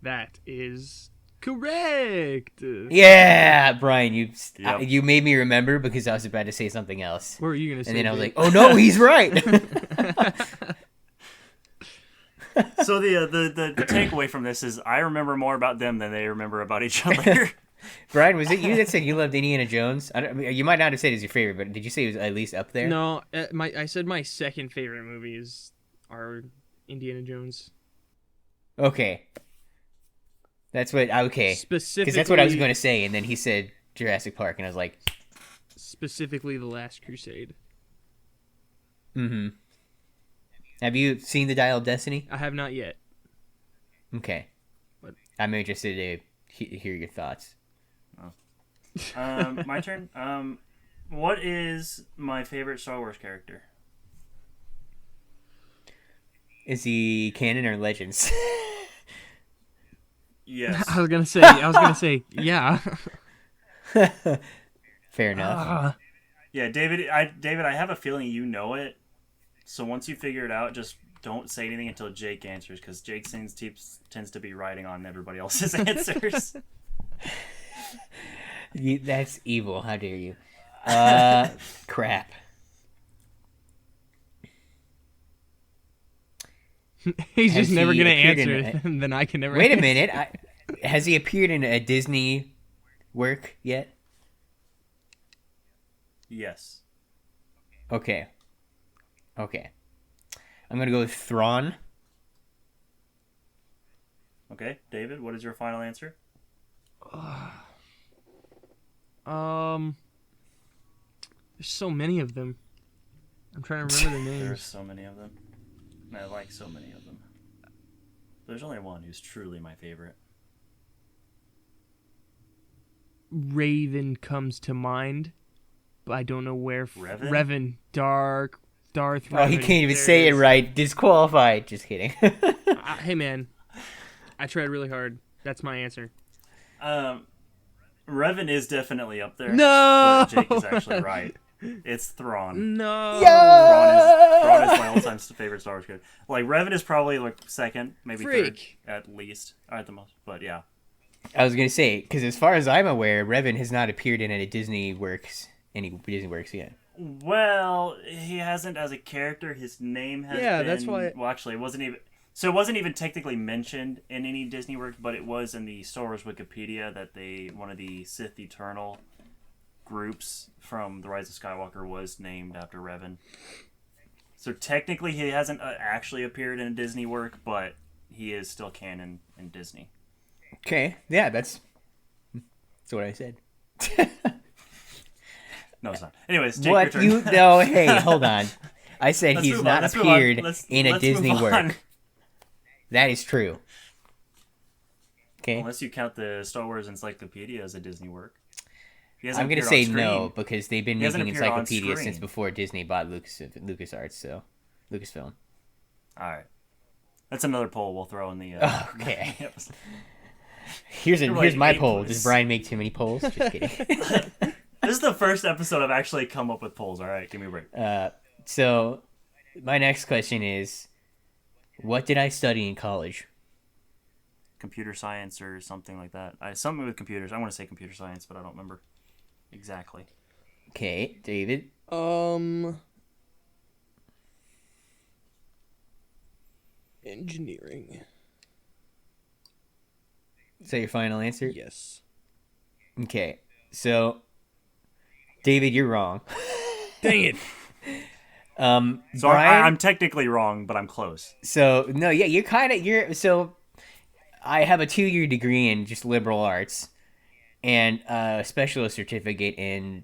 That is correct. Yeah, Brian, you Yep. you made me remember because I was about to say something else. What were you gonna say? And then I was Jake? like, oh no, he's right. So the takeaway from this is I remember more about them than they remember about each other. Brian, was it you that said you loved Indiana Jones? I mean, you might not have said it's your favorite, but did you say it was at least up there? No, I said my second favorite movies are Indiana Jones. Okay. That's what, okay. Specifically, Because that's what I was going to say, and then he said Jurassic Park, and I was like... Specifically, The Last Crusade. Mm-hmm. Have you seen The Dial of Destiny? I have not yet. Okay. What? I'm interested to hear your thoughts. My turn. What is my favorite Star Wars character? Is he canon or Legends? Yes. I was gonna say, yeah. Fair enough. Yeah, David. I have a feeling you know it. So once you figure it out, just don't say anything until Jake answers, because Jake tends to be writing on everybody else's answers. That's evil. How dare you? Crap. He's Has just never he gonna appeared answer in it, and then I can never. Wait a answer. minute. Has he appeared in a Disney work yet? Yes. Okay. I'm gonna go with Thrawn. Okay, David. What is your final answer? There's so many of them. I'm trying to remember their There are names. so many of them. And I like so many of them. There's only one who's truly my favorite. Raven comes to mind, but I don't know where. Revan? Revan, Darth. Oh, he Revan. can't even There say it is. right. Disqualified. Just kidding. Hey man, I tried really hard. That's my answer. Revan is definitely up there. No! But Jake is actually right. It's Thrawn. No. Thrawn is my all-time favorite Star Wars character. Like, Revan is probably like second, maybe third Freak. at least, at the most. But yeah. I was gonna say, because as far as I'm aware, Revan has not appeared in any Disney works yet. Well, he hasn't as a character. His name has Yeah, been... that's why- Well, actually, it wasn't even... So it wasn't even technically mentioned in any Disney work, but it was in the Star Wars Wikipedia that one of the Sith Eternal groups from The Rise of Skywalker was named after Revan. So technically he hasn't actually appeared in a Disney work, but he is still canon in Disney. Okay, yeah, that's That's what I said. No, it's not. Anyways, Jake, What your you? turn. No, hey, hold on. I said Let's he's move not on. Let's move on. appeared in a Let's Disney move on. work. That is true. Okay. Unless you count the Star Wars Encyclopedia as a Disney work. He hasn't I'm gonna appeared say on no screen. because they've been He hasn't making appeared on encyclopedias since screen. before Disney bought LucasArts, so Lucasfilm. All right. That's another poll we'll throw in the. Okay. episode. Here's You're here's like my A+. poll. Does Brian make too many polls? Just kidding. This is the first episode I've actually come up with polls. All right, give me a break. So, my next question is, what did I study in college? Computer science or something like that. Something with computers. I want to say computer science, but I don't remember exactly. Okay, David. Engineering. Is that your final answer? Yes. Okay, so, David, you're wrong. Dang it. So Brian, I'm technically wrong, but I'm close. So no, yeah, so I have a 2-year degree in just liberal arts and a specialist certificate in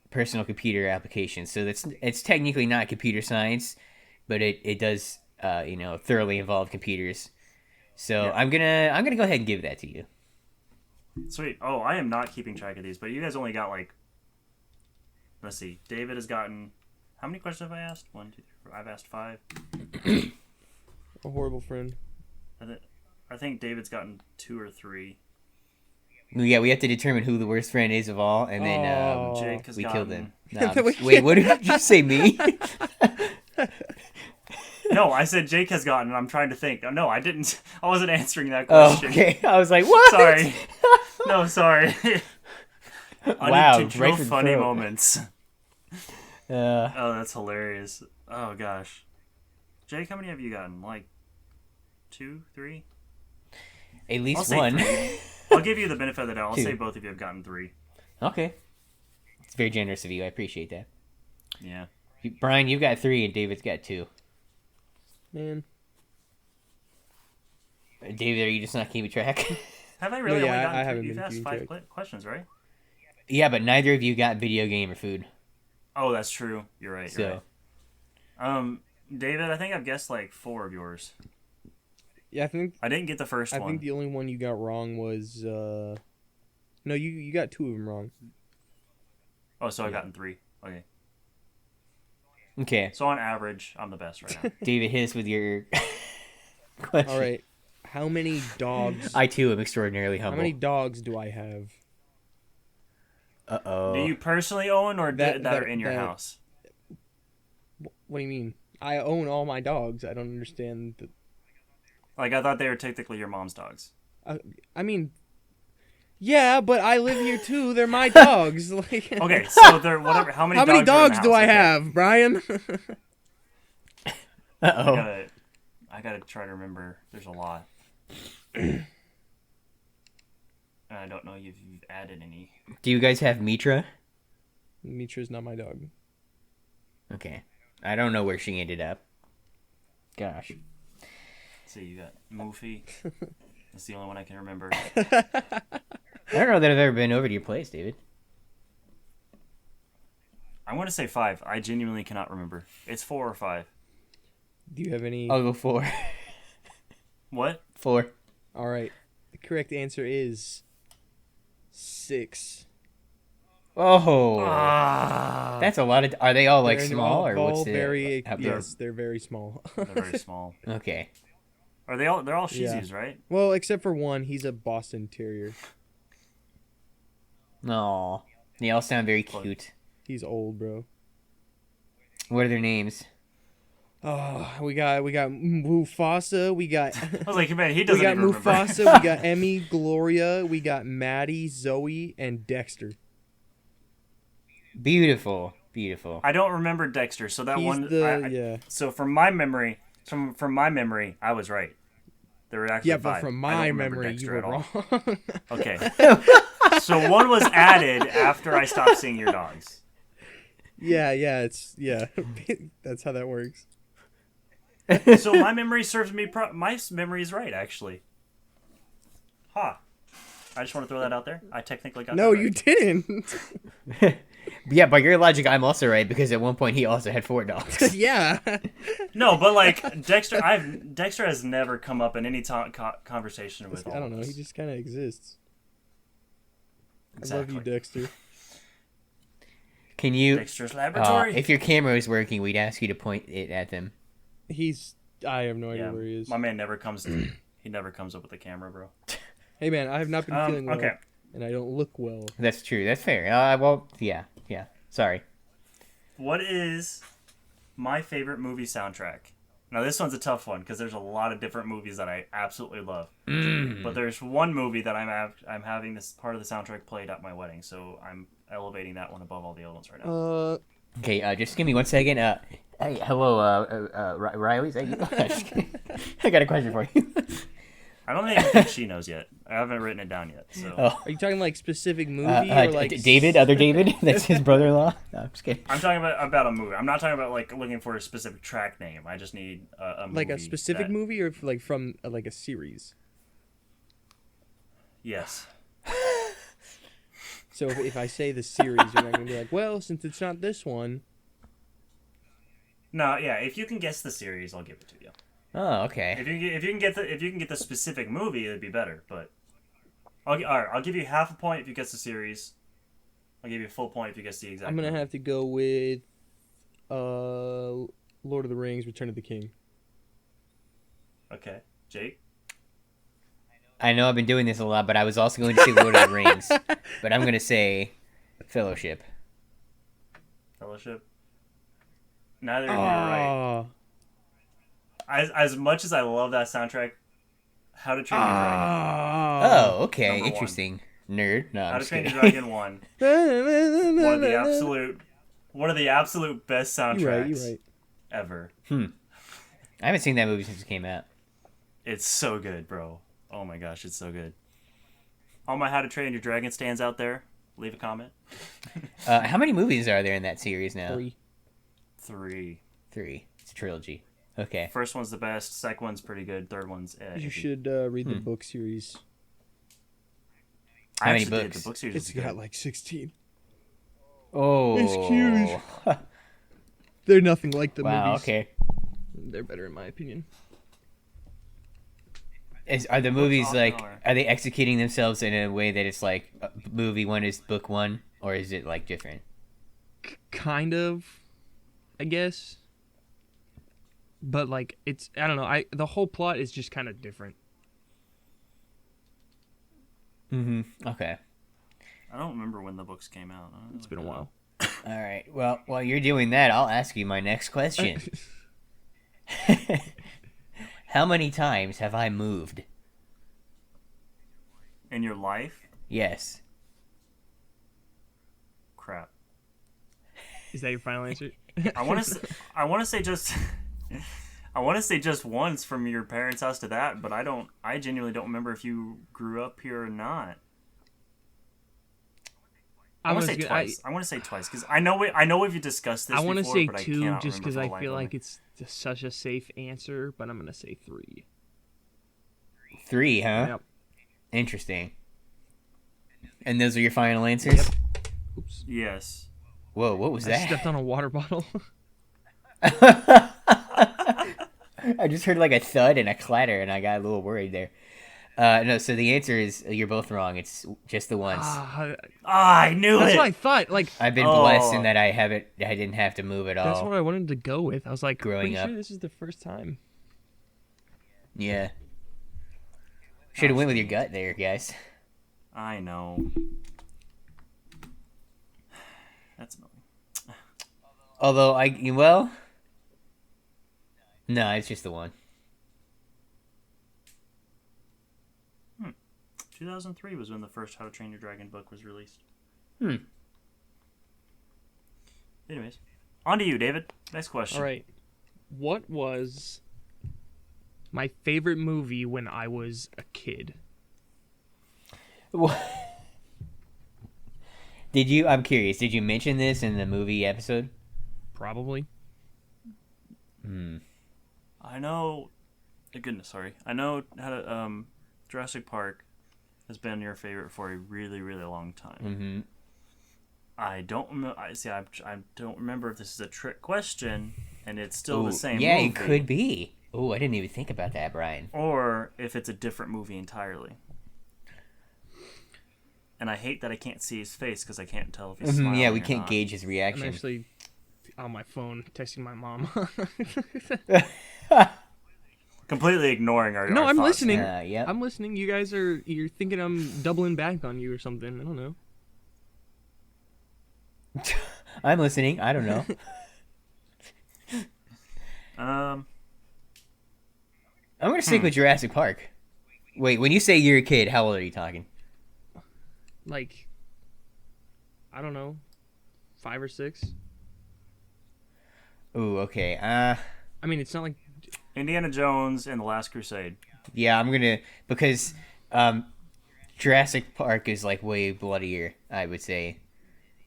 personal computer applications. So it's technically not computer science, but it does thoroughly involve computers. So Yeah. I'm gonna go ahead and give that to you. Sweet. Oh, I am not keeping track of these, but you guys only got let's see. David has gotten, how many questions have I asked? 1, 2, 3, 4. I've asked 5. A horrible friend. I think David's gotten 2 or 3. Yeah, we have to determine who the worst friend is of all, and then Oh. Jake has we gotten... kill them. We Wait, what did you say? Me? No, I said Jake has gotten, and I'm trying to think. No, I didn't. I wasn't answering that Oh, question. okay. I was like, what? Sorry. No, sorry. Wow, Unintentional right for the funny throat. moments. Uh, Oh, that's hilarious. Oh, gosh. Jake, how many have you gotten? 2, 3? at I'll least say one. 3. I'll give you the benefit of the doubt. I'll 2. say both of you have gotten 3. Okay. It's very generous of you. I appreciate that. Yeah. Brian, you've got 3 and David's got 2. Man. David, are you just not keeping track? Have I really No, yeah, only gotten I 3? haven't You've been asked keeping 5 questions, right? Yeah, but neither of you got video game or food. Oh, that's true. You're right. You're So, right. David, I think I've guessed 4 of yours. Yeah, I didn't get the first I one. think the only one you got wrong was no, you got 2 of them wrong. Oh, so I've gotten 3. Okay. okay. So on average, I'm the best right now. David, hit us with your question. All right. How many dogs? I, too, am extraordinarily How humble. many dogs do I have? Uh-oh. Do you personally own or that are in your that- house? What do you mean? I own all my dogs. I don't understand. I thought they were technically your mom's dogs. I mean, yeah, but I live here too. They're my dogs. Like, Okay, so they're whatever. How many? how many dogs dogs are in do the I house? Okay. have, Brian? Uh-oh. I gotta try to remember. There's a lot. And I don't know if you've added any. Do you guys have Mitra? Mitra's not my dog. Okay. I don't know where she ended up. Gosh. Let's see, you got Moofy. That's the only one I can remember. I don't know that I've ever been over to your place, David. I want to say 5. I genuinely cannot remember. It's 4 or 5. Do you have any? I'll go 4. What? 4. All right. The correct answer is 6. Oh. Ah, That's a lot of... Are they all, like, They're small, or all what's the... very? how big? Yes, they're very small. they're very small. Okay. Are they all? They're all Shih Yeah. Tzus, right? Well, except for one, he's a Boston Terrier. No. They all sound very cute. He's old, bro. What are their names? Oh, we got Mufasa. We got I was like, man, he we doesn't got even remember. Mufasa. We got Emmy, Gloria. We got Maddie, Zoe, and Dexter. Beautiful. Beautiful. I don't remember Dexter, so that He's one. yeah. So from my memory, I was right. There were actually Yeah, 5. but from I don't my remember memory, Dexter you were at all. wrong. Okay. So one was added after I stopped seeing your dogs. yeah, that's how that works. So my memory serves me. My memory is right, actually. Huh. I just want to throw that out there. I technically got No, that right. you didn't. Yeah, by your logic, I'm also right because at one point he also had 4 dogs. Yeah. No, but like Dexter has never come up in any conversation with all I don't of know. us. He just kind of exists. Exactly. I love you, Dexter. Can you, Dexter's Laboratory. if your camera is working, we'd ask you to point it at them. I have no idea Yeah, where he is. my man never comes. He never comes up with a camera, bro. Hey, man, I have not been feeling well. Okay. And I don't look well. That's true. That's fair. Well, yeah. Sorry. What is my favorite movie soundtrack? Now this one's a tough one because there's a lot of different movies that I absolutely love. But there's one movie that I'm having this part of the soundtrack played at my wedding, so I'm elevating that one above all the other ones right now. Okay, just give me 1 second. Hey, hello, Riley. I got a question for you. I don't even think she knows yet. I haven't written it down yet. So Oh. Are you talking like specific movie or like David? Other David? That's his brother-in-law. No, I'm just kidding. I'm talking about a movie. I'm not talking about like looking for a specific track name. I just need a movie. like a specific movie or like from like a series? Yes. So if I say the series, you're not gonna be like, well, since it's not this one. No, yeah. If you can guess the series, I'll give it to you. Oh, okay. If you can get the specific movie, it'd be better. But I'll give you half a point if you guess the series. I'll give you a full point if you guess the exact. I'm gonna movie. have to go with Lord of the Rings: Return of the King. Okay, Jake. I know I've been doing this a lot, but I was also going to say Lord of the Rings. But I'm going to say Fellowship. Fellowship. Neither of you are right. As much as I love that soundtrack, How to Train Your Dragon. Oh, okay. Number one. Interesting. Nerd. No, How I'm to just Train Your kidding. Dragon 1. One of the absolute best soundtracks You're right. ever. I haven't seen that movie since it came out. It's so good, bro. Oh my gosh, it's so good. All my How to Train Your Dragon stands out there. Leave a comment. How many movies are there in that series now? 3. 3. It's a trilogy. Okay. First one's the best. Second one's pretty good. Third one's. You iffy. should read the book series. I How many actually did. books? The book series It's is good. got like 16. Oh. It's huge. They're nothing like the Wow, movies. okay. They're better in my opinion. Are the movies off like, an hour. are they executing themselves in a way that it's like movie 1 is book 1, or is it like different? Kind of, I guess. But like it's I don't know. The whole plot is just kind of different. Okay. I don't remember when the books came out. It's been a while. All right. Well, while you're doing that, I'll ask you my next question. How many times have I moved? In your life? Yes. Crap. Is that your final answer? I want to say just. I want to say just once from your parents' house to that, but I genuinely don't remember if you grew up here or not. I want to say twice. I want to say twice because I know we've discussed this. I want to before, say but 2 just because I for the feel life of like me. it's just such a safe answer, but I'm gonna say 3. 3, huh? Yep. Interesting. And those are your final answers? Yep. Oops. Yes. Whoa, what was I that? stepped on a water bottle. I just heard like a thud and a clatter, and I got a little worried there. No, so the answer is you're both wrong. It's just the once. I knew That's it. what I thought. Like I've been blessed in that I didn't have to move at all. that's what I wanted to go with. I was like, Growing pretty up. sure this is the first time. Yeah. Should have went with your gut there, guys. I know. That's annoying. Although no, it's just the one. 2003 was when the first How to Train Your Dragon book was released. Anyways, on to you, David. Next question. All right. What was my favorite movie when I was a kid? I'm curious, did you mention this in the movie episode? Probably. I know. Goodness, sorry. I know how to. Jurassic Park has been your favorite for a really, really long time. Mm-hmm. I don't remember. I don't remember if this is a trick question, and it's still the same. Yeah, movie, it could be. Oh, I didn't even think about that, Brian. or if it's a different movie entirely. And I hate that I can't see his face because I can't tell if he's smiling. Yeah, we or can't not. gauge his I'm reaction. actually on my phone texting my mom. Completely ignoring our. No, our I'm thoughts. listening. Yep. I'm listening. You guys you're thinking I'm doubling back on you or something. I don't know. I'm listening. I don't know. Um, I'm gonna stick with Jurassic Park. Wait, when you say you're a kid, how old are you talking? Like, I don't know, 5 or 6. Ooh, okay. I mean, it's not like Indiana Jones and the Last Crusade. Yeah, I'm gonna because Jurassic Park is like way bloodier, I would say,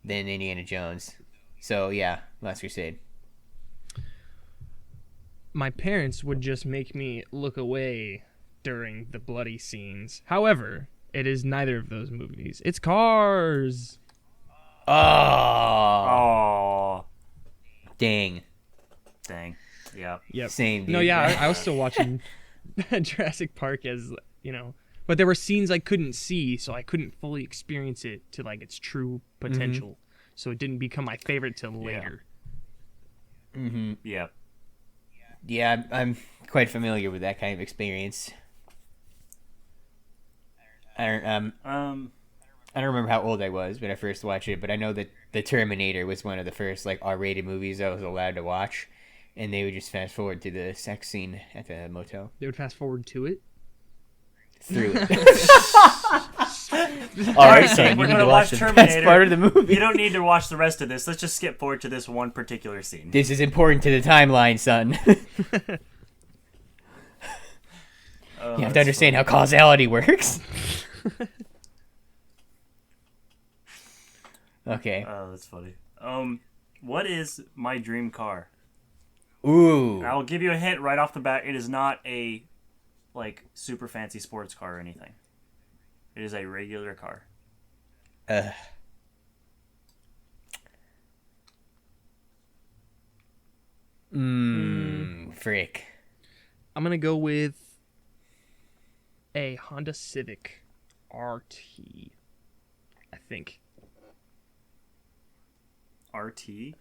than Indiana Jones. So yeah, Last Crusade. my parents would just make me look away during the bloody scenes. However, it is neither of those movies. It's Cars. Oh, Oh, dang. dang. Yeah. Yep. Same. Dude. No, yeah, I was still watching Jurassic Park as, but there were scenes I couldn't see, so I couldn't fully experience it to like its true potential. So it didn't become my favorite till later. Mm-hmm. Yeah. Yeah, I'm quite familiar with that kind of experience. I don't remember how old I was when I first watched it, but I know that The Terminator was one of the first like R-rated movies I was allowed to watch, and they would just fast forward to the sex scene at the motel. They would fast forward to it. Through it. All right, son, we're you need gonna to watch watch the best Terminator. part of the movie. You don't need to watch the rest of this. Let's just skip forward to this one particular scene. This is important to the timeline, son. Oh, You have to understand how causality works. Okay. Oh, that's funny. What is my dream car? Ooh. I'll give you a hint right off the bat. It is not a like super fancy sports car or anything. It is a regular car. Frick. I'm gonna go with a Honda Civic RT. I think. RT?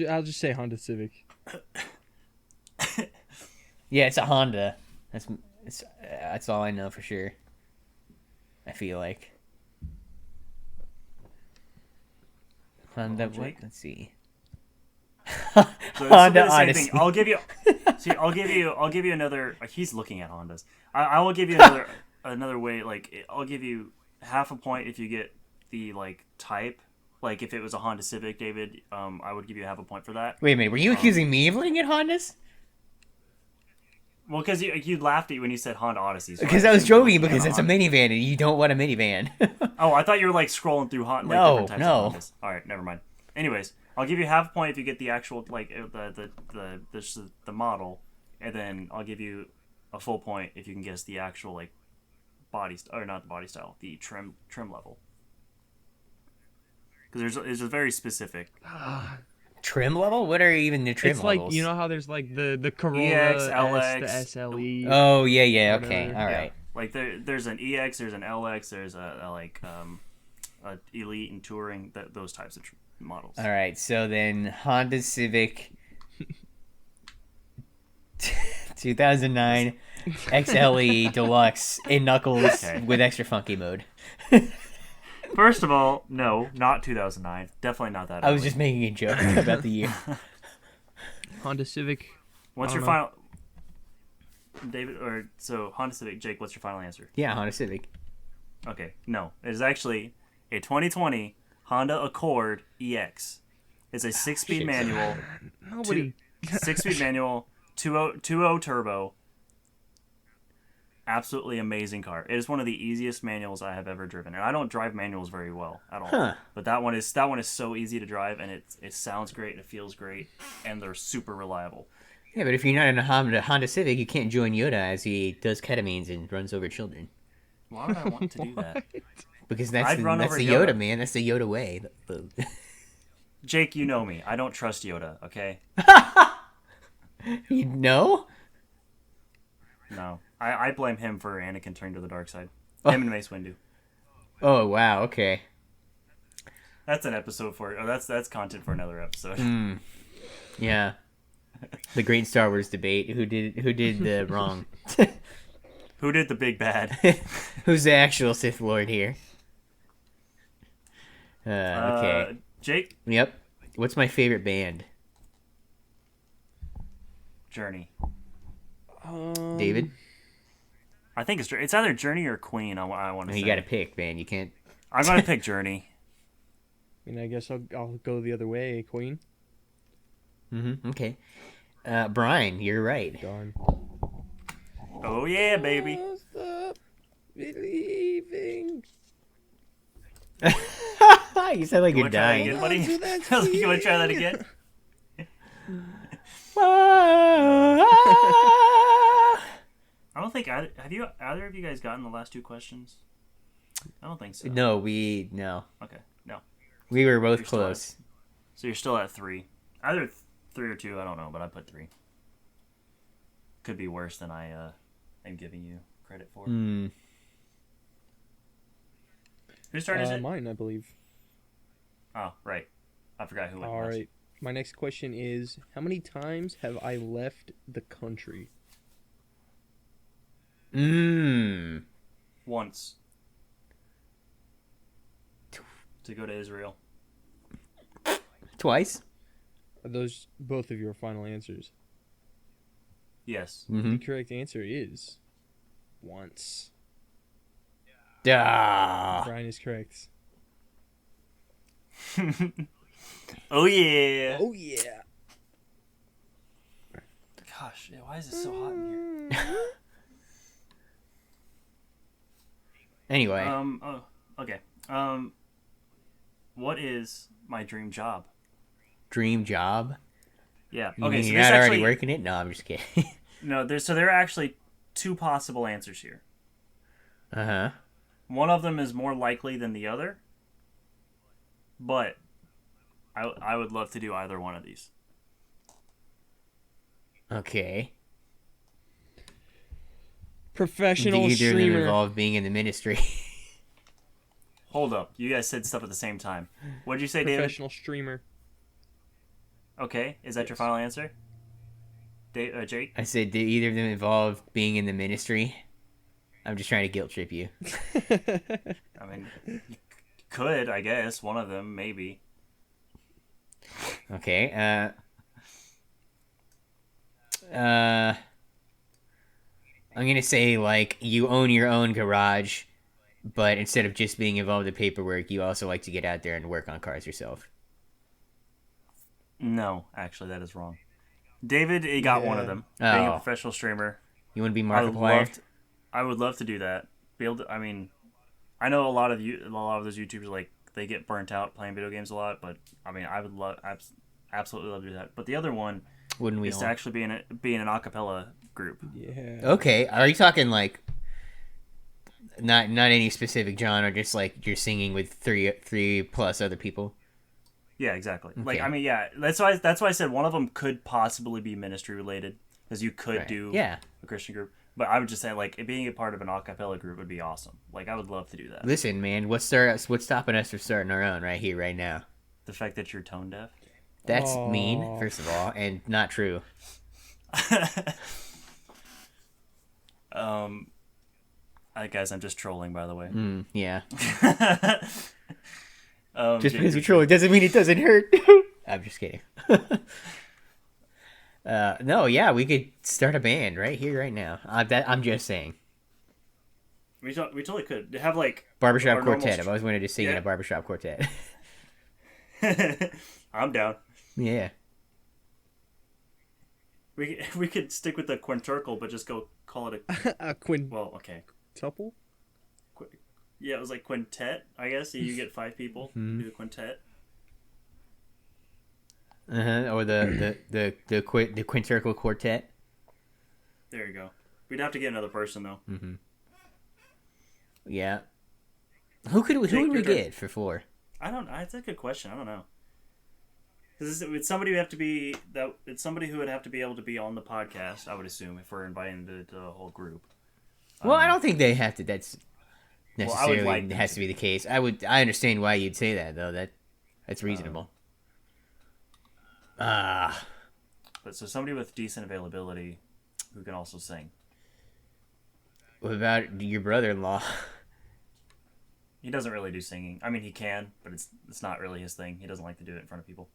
I'll just say Honda Civic. Yeah, it's a Honda. That's all I know for sure. I feel like. Honda. Jake? What? Let's see. So Honda the same Odyssey. thing. I'll give you another. He's looking at Hondas. I will give you another way. Like I'll give you half a point if you get the like type. Like if it was a Honda Civic, David, I would give you half a point for that. Wait a minute. Were you accusing me of looking at Hondas? Well, because you laughed at you when you said Honda Odyssey. So Because I was assumed you were joking. looking Because at it's a Honda. minivan, and you don't want a minivan. Oh, I thought you were like scrolling through Honda. Like, No, different types no. of Hondas. All right, never mind. Anyways, I'll give you half a point if you get the actual like the model, and then I'll give you a full point if you can guess the actual like or not the body style, the trim level. Because there's a very specific. Trim level? What are even the trim It's levels? like, how there's like the Corolla EX, S, LX. the SLE. Oh yeah. Okay. Whatever. All right. Like there's an EX, there's an LX, there's a Elite and Touring, those types of models. All right. So then Honda Civic 2009 XLE Deluxe in Knuckles Okay. with extra funky mode. First of all, no, not 2009. Definitely not that. I was early. just making a joke about the year. Honda Civic. What's I your don't final, David? Or so Honda Civic, Jake. What's your final answer? Yeah, Honda Civic. Okay, no, it is actually a 2020 Honda Accord EX. It's a 6-speed shit. manual, Nobody. 6-speed manual, 2.0 turbo. Absolutely amazing car. It is one of the easiest manuals I have ever driven, and I don't drive manuals very well at all. Huh. But that one is so easy to drive, and it sounds great, and it feels great, and they're super reliable. Yeah, but if you're not in a Honda Civic, you can't join Yoda as he does ketamines and runs over children. Why would I want to do that? Because that's I'd run that's over the Yoda, Yoda. man. That's the Yoda way. Jake, you know me. I don't trust Yoda, okay? You know? No. I blame him for Anakin turning to the dark side. Oh. Him and Mace Windu. Oh wow. Okay. That's an episode for... Oh, that's content for another episode. Yeah. The great Star Wars debate. Who did the wrong? Who did the big bad? Who's the actual Sith Lord here? Okay. Jake? Yep. What's my favorite band? Journey. David? I think it's either Journey or Queen, I want to say. You gotta pick, man. You can't... I'm going to pick Journey. I mean, I guess I'll go the other way, Queen. Okay. Brian, you're right. Darn. Oh, yeah, baby. Stop believing. You sound like You you're want to try that dying. again, buddy? Onto that You want to try that again? I don't think... Have either of you guys gotten the last two questions? I don't think so. No. Okay, no. We were both You're still close. So you're still at 3. Either 3 or 2, I don't know, but I put 3. Could be worse than I am giving you credit for. Whose turn is it? Mine, I believe. Oh, right. I forgot who went All last. right. My next question is, how many times have I left the country? Once. To go to Israel. Twice? Are those both of your final answers? Yes. The correct answer is once. Brian is correct. Oh, yeah. Oh, yeah. Gosh, why is it so hot in here? Anyway. Oh, okay. What is my dream job? Dream job? Yeah. You Okay, mean so you're there's not actually... already working it? No, I'm just kidding. No, there are actually 2 possible answers here. Uh-huh. One of them is more likely than the other, but I would love to do either one of these. Okay. Professional Either of them streamer. involve being in the ministry. Hold up. You guys said stuff at the same time. What did you say, David? Professional streamer. Okay. Is that your final answer? Jake? I said, did either of them involve being in the ministry? I'm just trying to guilt trip you. I mean, you could, I guess. One of them, maybe. Okay. I'm gonna say, like, you own your own garage, but instead of just being involved in paperwork, you also like to get out there and work on cars yourself. No, actually, that is wrong. David, he got one of them. Being a Oh. professional streamer. You want to be I Markiplier? would love to do that. Be able to, I mean, I know a lot of those YouTubers, like, they get burnt out playing video games a lot, but I mean, I would absolutely love to do that. But the other one Wouldn't we is all? to actually be in an acapella group. Yeah. Okay, are you talking like not any specific genre, just like you're singing with three plus other people? Yeah, exactly. Like, Okay. I mean, yeah, that's why I said one of them could possibly be ministry related, because you could Right. do Yeah. a Christian group. But I would just say, like, being a part of an acapella group would be awesome. Like, I would love to do that. Listen, man, what's stopping us from starting our own right here, right now? The fact that you're tone deaf. That's Aw. mean, first of all, and not true. Guys, I'm just trolling, by the way. Yeah. Jake, Just because you you're- troll it doesn't mean it doesn't hurt. I'm just kidding. No, yeah, we could start a band right here, right now. I'm just saying. we totally could have like Barbershop our normal quartet. I've always wanted to sing in Yeah. a barbershop quartet. I'm down. Yeah. We could stick with the quintuple, but just go call it a A quintuple? well, okay. Yeah, it was like quintet. I guess you get 5 people. Do the quintet. Or the quintuple quartet. There you go. We'd have to get another person though. Yeah. Who would we get for 4? I don't. That's a good question. I don't know. Because it's somebody who it's somebody who would have to be able to be on the podcast. I would assume if we're inviting the whole group. Well, I don't think they have to. That's Well, I necessarily would like has to be the case. I understand why you'd say that though. That's reasonable. But so somebody with decent availability who can also sing. What about your brother-in-law? He doesn't really do singing. I mean, he can, but it's not really his thing. He doesn't like to do it in front of people.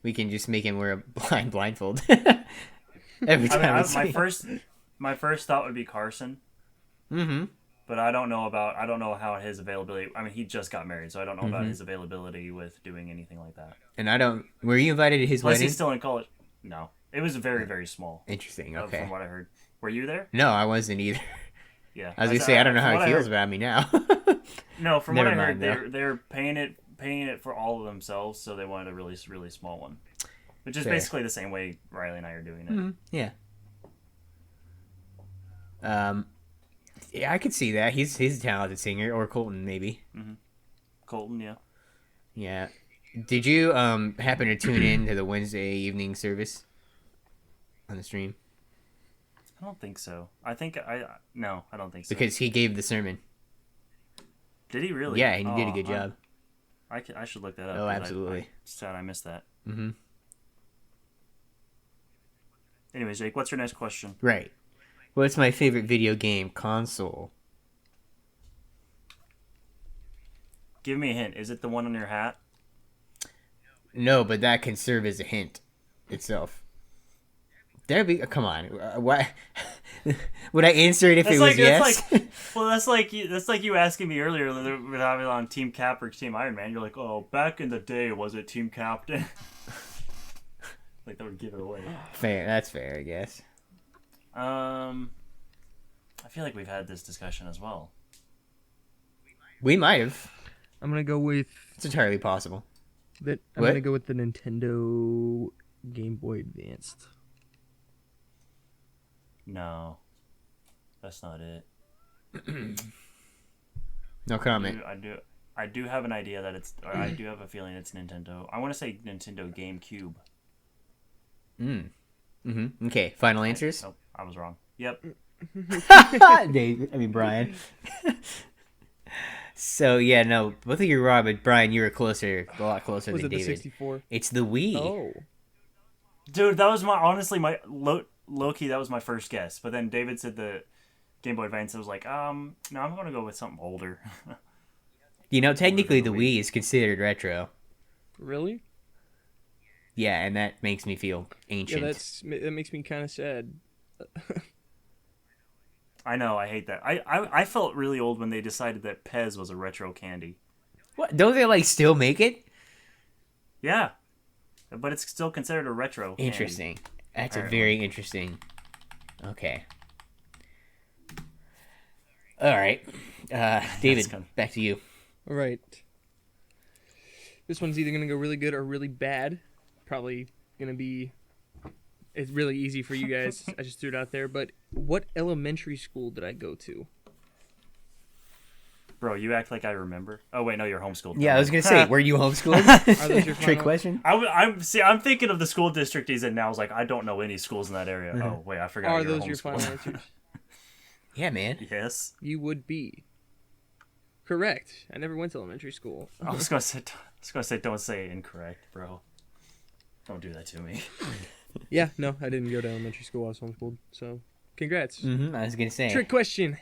We can just make him wear a blindfold every time. My first thought would be Carson. Mm-hmm. But I don't know how his availability. I mean, he just got married, so I don't know about his availability with doing anything like that. And were you invited to his Plus, wedding? he's still in college. No, it was very, very small. Interesting. Okay. From what I heard, were you there? No, I wasn't either. Yeah. I was gonna say I don't know how he feels about me now. No, from Never what I heard, mind, they're paying it for all of themselves, so they wanted a really, really small one, which is Fair. basically the same way Riley and I are doing it. Yeah. Yeah, I could see that. He's a talented singer, or Colton maybe. Colton, yeah. Yeah. Did you happen to tune in to the Wednesday evening service on the stream? I don't think so. I don't think so. Because he gave the sermon. Did he really? Yeah, he did a good job. I should look that up. Oh, absolutely. Sad I missed that. Mm-hmm. Anyways, Jake, what's your next question? Right. What's my favorite video game console? Give me a hint. Is it the one on your hat? No, but that can serve as a hint itself. That'd be come on. Why would I answer it if it was yes? That's like you asking me earlier with having on Team Cap or Team Iron Man. You're like, oh, back in the day, was it Team Captain? Like that would give it away. Fair. That's fair, I guess. I feel like we've had this discussion as well. We might have. I'm gonna go with It's entirely possible. I'm What? gonna go with the Nintendo Game Boy Advanced. No, that's not it. No comment. I do have an idea that it's. Or I do have a feeling it's Nintendo. I want to say Nintendo GameCube. Mm-hmm. Okay, final answers? Nope, I was wrong. Yep. Brian. So, yeah, no, both of you were wrong, but Brian, you were a lot closer Was than it the David. 64? It's the Wii. Oh. Dude, that was my low-key, that was my first guess. But then David said the Game Boy Advance. I was like, no, I'm going to go with something older. You know, technically the Wii is considered retro. Really? Yeah, and that makes me feel Yeah, ancient. that makes me kind of sad. I know, I hate that. I felt really old when they decided that Pez was a retro candy. What? Don't they, still make it? Yeah. But it's still considered a retro candy. Interesting. That's Apparently. a very interesting... Okay. All right. David, back to you. All right. This one's either going to go really good or really bad. Probably going to be... It's really easy for you guys. I just threw it out there. But what elementary school did I go to? Bro, you act like I remember. Oh, wait, no, you're homeschooled. Yeah, I was going to say, were you homeschooled? Are those your Trick final- question? I'm thinking of the school district he's in now. I was like, I don't know any schools in that area. Oh, wait, I forgot. Are you're those your final homeschooled. answers? Yeah, man. Yes. You would be. Correct. I never went to elementary school. I was gonna say, don't say incorrect, bro. Don't do that to me. Yeah, no, I didn't go to elementary school. I was homeschooled. So, congrats. Mm-hmm, I was going to say. Trick question.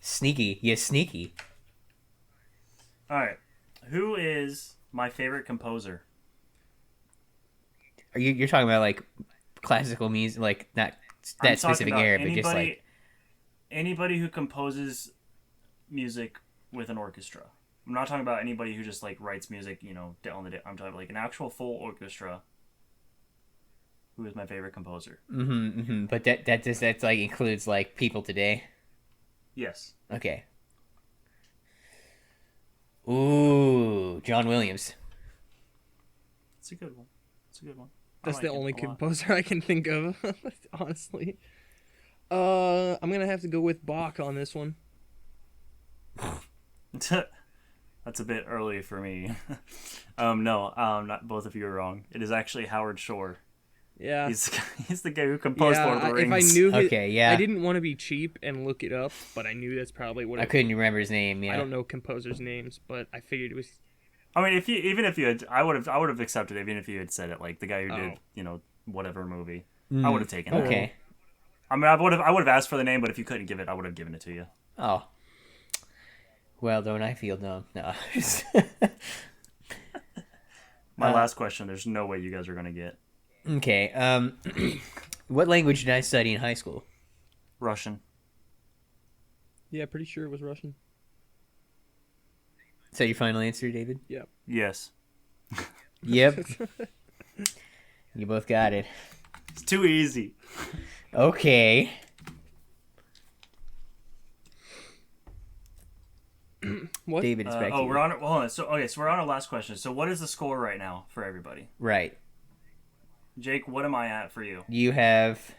Sneaky. Yeah, sneaky. All right, who is my favorite composer? You're talking about, classical music, not I'm that specific talking era, about but just, anybody who composes music with an orchestra. I'm not talking about anybody who just writes music, on the day. I'm talking about an actual full orchestra. Who is my favorite composer? Mm-hmm, mm-hmm. But that's includes, people today? Yes. Okay. Ooh, John Williams. It's a good one. That's the only it a lot. composer I can think of, honestly. I'm gonna have to go with Bach on this one. That's a bit early for me. Not both of you are wrong. It is actually Howard Shore. Yeah. He's the guy who composed Lord of the Rings. If I knew Okay, yeah. I didn't want to be cheap and look it up, but I knew that's probably what I couldn't remember his name. Yeah. I don't know composers' names, but I figured it was. I mean, even if you had, I would have accepted it, even if you had said it, like the guy who did, whatever movie. I would have taken it. Okay. I mean, I would have asked for the name, but if you couldn't give it, I would have given it to you. Oh. Well, don't I feel dumb? No. My last question. There's no way you guys are gonna get Okay. What language did I study in high school? Russian. Yeah, pretty sure it was Russian. Is that your final answer, David? Yeah. Yes. Yep. You both got it. It's too easy. Okay. What? David is back to you. We're on. Hold on. So we're on our last question. So what is the score right now for everybody? Right. Jake, what am I at for you? You have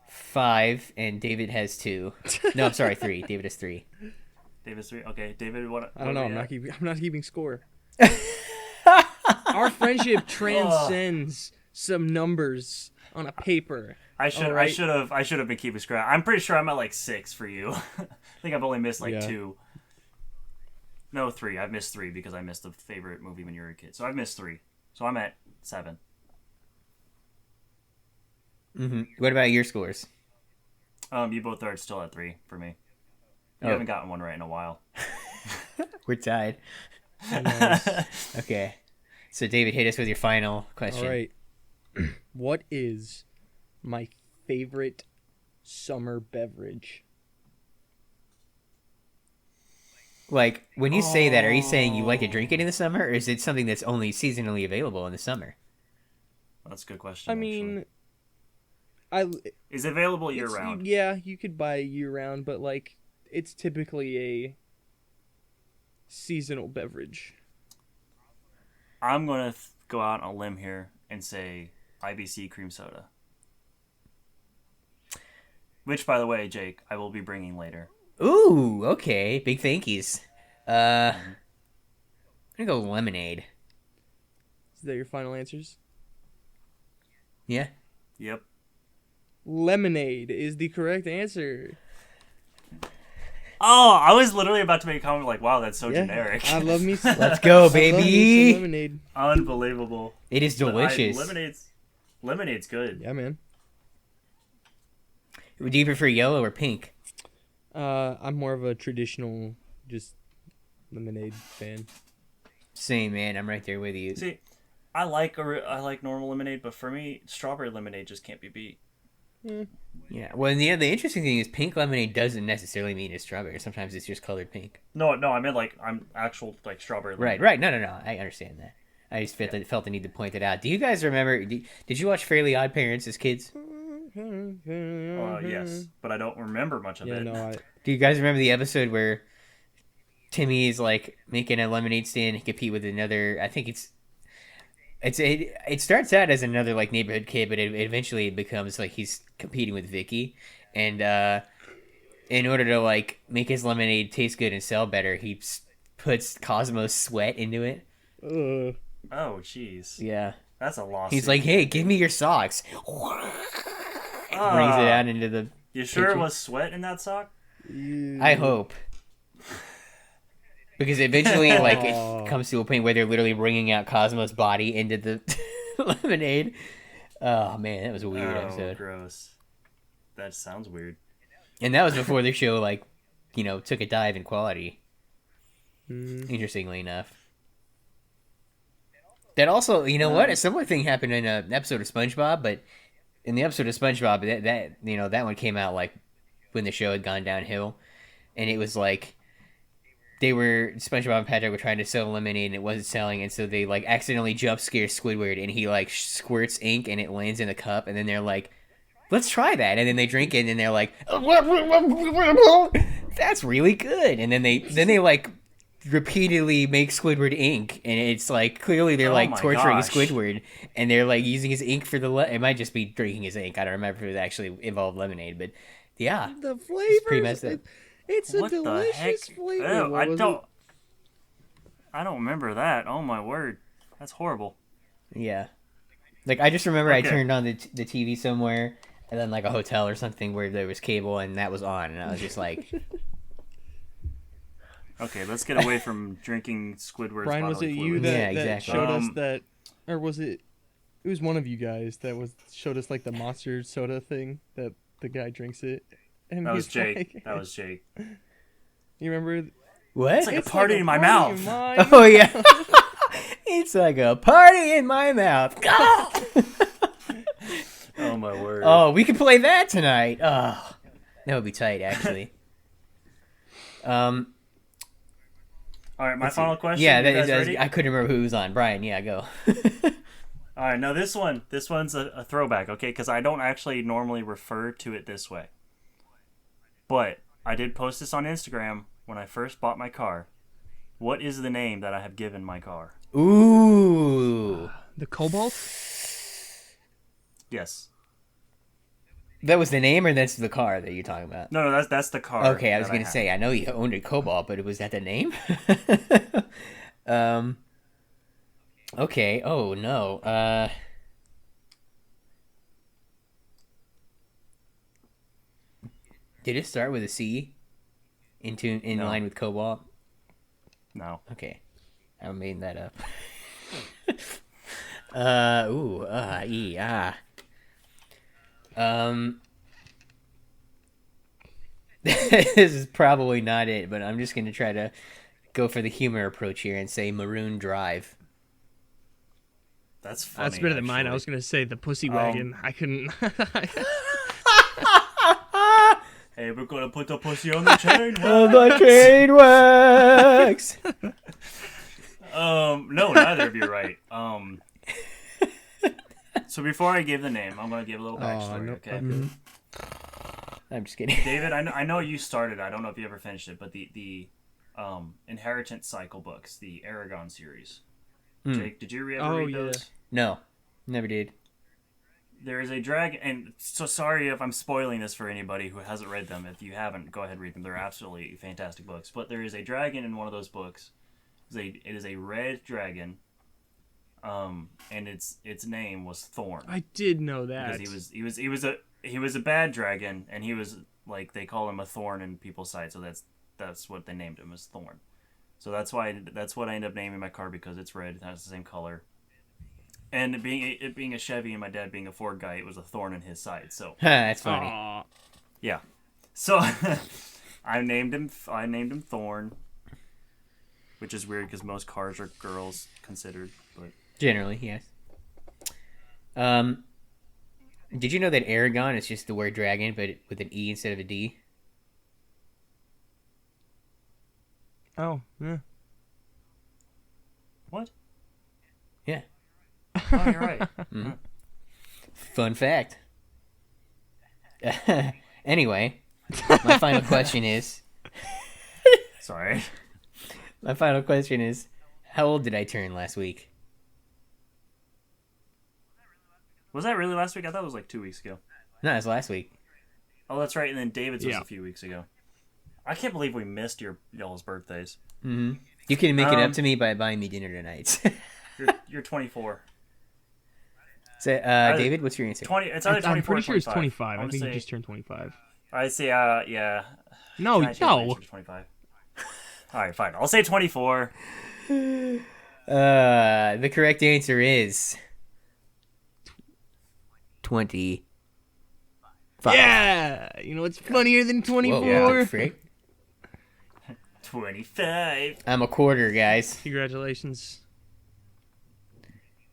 5, and David has 2. No, I'm sorry, 3. David has 3. David's 3. Okay, David, what? I don't know. are I'm we not at? keeping. I'm not keeping score. Our friendship transcends some numbers on a paper. I should have been keeping score. I'm pretty sure I'm at like 6 for you. I think I've only missed like 2. No, 3. I've missed 3 because I missed the favorite movie when you were a kid. So I've missed 3. So I'm at 7. Mm-hmm. What about your scores? You both are still at 3 for me. You Oh. haven't gotten one right in a while. We're tied. Nice. Okay. So, David, hit us with your final question. All right. What is my favorite summer beverage? Like, when you say that, are you saying you like to drink it in the summer, or is it something that's only seasonally available in the summer? That's a good question. I mean, is it available year it's- round? Yeah, you could buy it year round, but like it's typically a seasonal beverage. I'm gonna go out on a limb here and say IBC cream soda. Which, by the way, Jake, I will be bringing later. Ooh, okay. Big thankies. I'm gonna go lemonade. Is that your final answers? Yeah. Yep. Lemonade is the correct answer. Oh, I was literally about to make a comment like, wow, that's so Yeah, generic. I love me. Let's go, I love me some baby. lemonade. Unbelievable. It is delicious. Lemonade's good. Yeah, man. Do you prefer yellow or pink? I'm more of a traditional, just lemonade fan. Same, man. I'm right there with you. See, I like normal lemonade, but for me, strawberry lemonade just can't be beat. Yeah. Well, the interesting thing is pink lemonade doesn't necessarily mean it's strawberry. Sometimes it's just colored pink. No, I meant like I'm actual like strawberry lemonade. Right. No. I understand that. I just felt the need to point it out. Do you guys remember? Did you watch Fairly Odd Parents as kids? Yes, but I don't remember much of Yeah, it. no, Do you guys remember the episode where Timmy is like making a lemonade stand to compete with another? I think it starts out as another like neighborhood kid, but eventually it becomes like he's competing with Vicky, and in order to like make his lemonade taste good and sell better, he puts Cosmo's sweat into it. Ugh. Oh, jeez. Yeah, That's a loss. he's like, "Hey, give me your socks." Brings it out into the. You sure kitchen. it was sweat in that sock? I hope. Because eventually, like, it comes to a point where they're literally bringing out Cosmo's body into the lemonade. Oh, man, that was a weird episode. Gross. That sounds weird. And that was before the show, like, took a dive in quality. Interestingly enough. That also, what? A similar thing happened in an episode of SpongeBob, but in the episode of SpongeBob, that one came out, like, when the show had gone downhill. And it was, like, SpongeBob and Patrick were trying to sell lemonade and it wasn't selling, and so they like accidentally jump scare Squidward and he like squirts ink and it lands in the cup, and then they're like, let's try that, and then they drink it and they're like, that's really good, and then they like repeatedly make Squidward ink, and it's like clearly they're like torturing Squidward, and they're like using his ink for it might just be drinking his ink. I don't remember if it actually involved lemonade, but yeah, The flavors. pretty messed up. It's a What the delicious heck? flavor. Ew, What was I don't remember that. Oh my word, that's horrible. Yeah. Like, I just remember I Okay. turned on the TV somewhere, and then, like, a hotel or something where there was cable, and that was on, and I was just like... Okay, let's get away from drinking Squidward's Brian, was it bodily you fluids. that, Yeah, that exactly. showed us Um, that, or was it? It was one of you guys that showed us like the monster soda thing that the guy drinks it, and That was he's Jake. like- That was Jake. You remember? What? It's like a party in my mouth. Oh, yeah. It's like a party in my mouth. Oh my word. Oh, we could play that tonight. Oh, that would be tight, actually. All right, my final question. Yeah, You guys ready? I couldn't remember who was on. Brian, yeah, go. All right, now this one's a throwback, okay? Because I don't actually normally refer to it this way, but I did post this on Instagram when I first bought my car. What is the name that I have given my car? Ooh. The Cobalt? Yes. That was the name, or that's the car that you're talking about? No, that's the car. Okay, I was that going to have. say, I know you owned a Cobalt, but was that the name? Okay, oh, no. Did it start with a C? In No. line with Cobalt? No. Okay. I made that up. E, ah. This is probably not it, but I'm just gonna try to go for the humor approach here and say Maroon Drive. That's funny. That's better than mine. I actually. was gonna say the Pussy Wagon. I couldn't. Hey, we're gonna put the pussy on the chain. The train wax. No, neither of you are right. So before I give the name, I'm gonna give a little backstory. no, Okay. I'm just kidding. David, I know you started. I don't know if you ever finished it, but the Inheritance Cycle books, the Aragon series. Jake, did you ever read those? No, never did. There is a dragon, and so sorry if I'm spoiling this for anybody who hasn't read them. If you haven't, go ahead and read them. They're absolutely fantastic books. But there is a dragon in one of those books. It is a red dragon. And its name was Thorn. I did know that. Because he was a bad dragon, and he was like, they call him a thorn in people's sight. So that's what they named him, was Thorn. So that's what I ended up naming my car, because it's red. It has the same color. And it being a Chevy and my dad being a Ford guy, it was a thorn in his side. So That's funny. Aw. yeah, so I named him Thorn, which is weird because most cars are girls considered. But Generally, yes. Did you know that Aragon is just the word dragon, but with an E instead of a D? Oh, yeah. what? Yeah. Oh, you're right. Fun fact. Anyway, my final question is... Sorry. My final question is, how old did I turn last week? Was that really last week? I thought it was like 2 weeks ago. No, it was last week. Oh, that's right. And then David's was Yeah. a few weeks ago. I can't believe we missed y'all's birthdays. Mm-hmm. You can make it up to me by buying me dinner tonight. You're 24. So, David, what's your answer? 20. It's either 24 I'm pretty sure it's 25. 25. I'm I gonna think say, you just turned 25. I say, yeah. No, Can I change my no. answer to 25? All right, fine. I'll say 24. The correct answer is 25. Yeah! You know what's funnier than 24? Whoa, what the frick? 25. I'm a quarter, guys. Congratulations.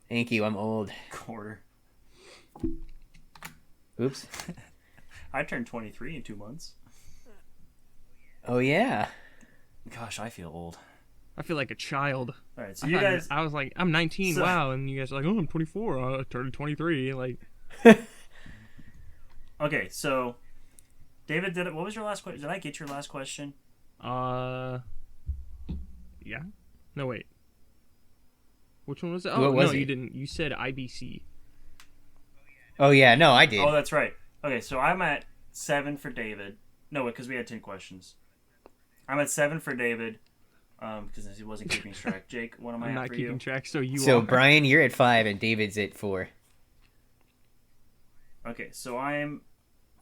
Thank you. I'm old. Quarter. Oops. I turned 23 in 2 months. Oh yeah. Gosh, I feel old. I feel like a child. All right, so you guys. I was like, I'm 19, So- wow. And you guys are like, oh, I'm 24. I turned 23. Like, Okay, so David, what was your last question? Did I get your last question? yeah. No, wait. Which one was it? What Oh, was no, it? you didn't. You said IBC. Oh yeah. No, I did. Oh, that's right. Okay, so I'm at 7 for David. No, because we had 10 questions. I'm at 7 for David, because he wasn't keeping track. Jake, what am I I'm at not for keeping you? track, so you So are. Brian, you're at 5 and David's at 4. Okay, so I am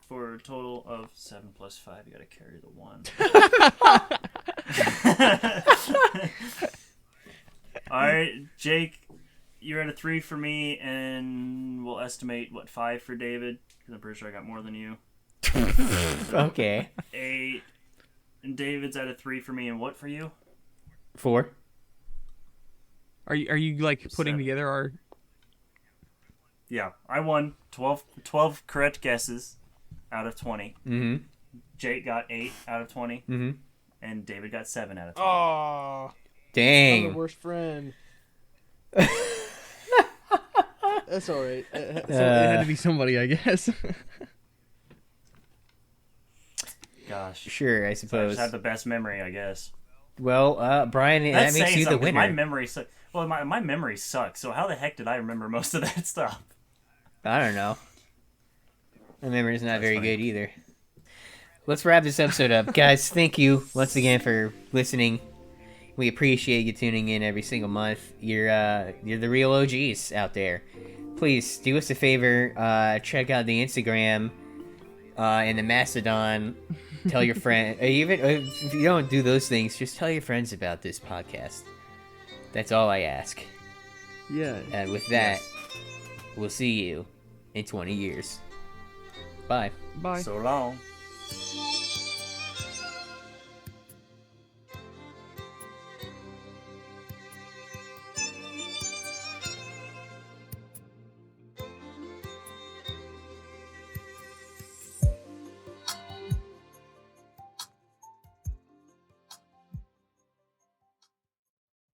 for a total of 7 plus 5. You gotta carry the 1. Alright, Jake, you're at a 3 for me, and we'll estimate, 5 for David? Because I'm pretty sure I got more than you. Okay. 8. And David's at a 3 for me, and what for you? 4. Are you like putting 7. together our? Yeah, I won 12 correct guesses out of 20. Mm-hmm. Jake got 8 out of 20. Mm-hmm. And David got 7 out of 20. Oh, I'm the Dang. worst friend. That's all right. So it had to be somebody, I guess. Gosh. Sure, I I suppose. just have the best memory, I guess. Well, Brian, that That's makes saying you the something, 'cause winner. my memory sucks. Well, my memory sucks, so how the heck did I remember most of that stuff? I don't know. My memory's not very funny. good either. Let's wrap this episode up. Guys, thank you once again for listening. We appreciate you tuning in every single month. You're the real OGs out there. Please do us a favor. Check out the Instagram and the Mastodon. Tell your friend. Even if you don't do those things, just tell your friends about this podcast. That's all I ask. Yeah. And with that, we'll see you in 20 years. Bye. Bye. So long.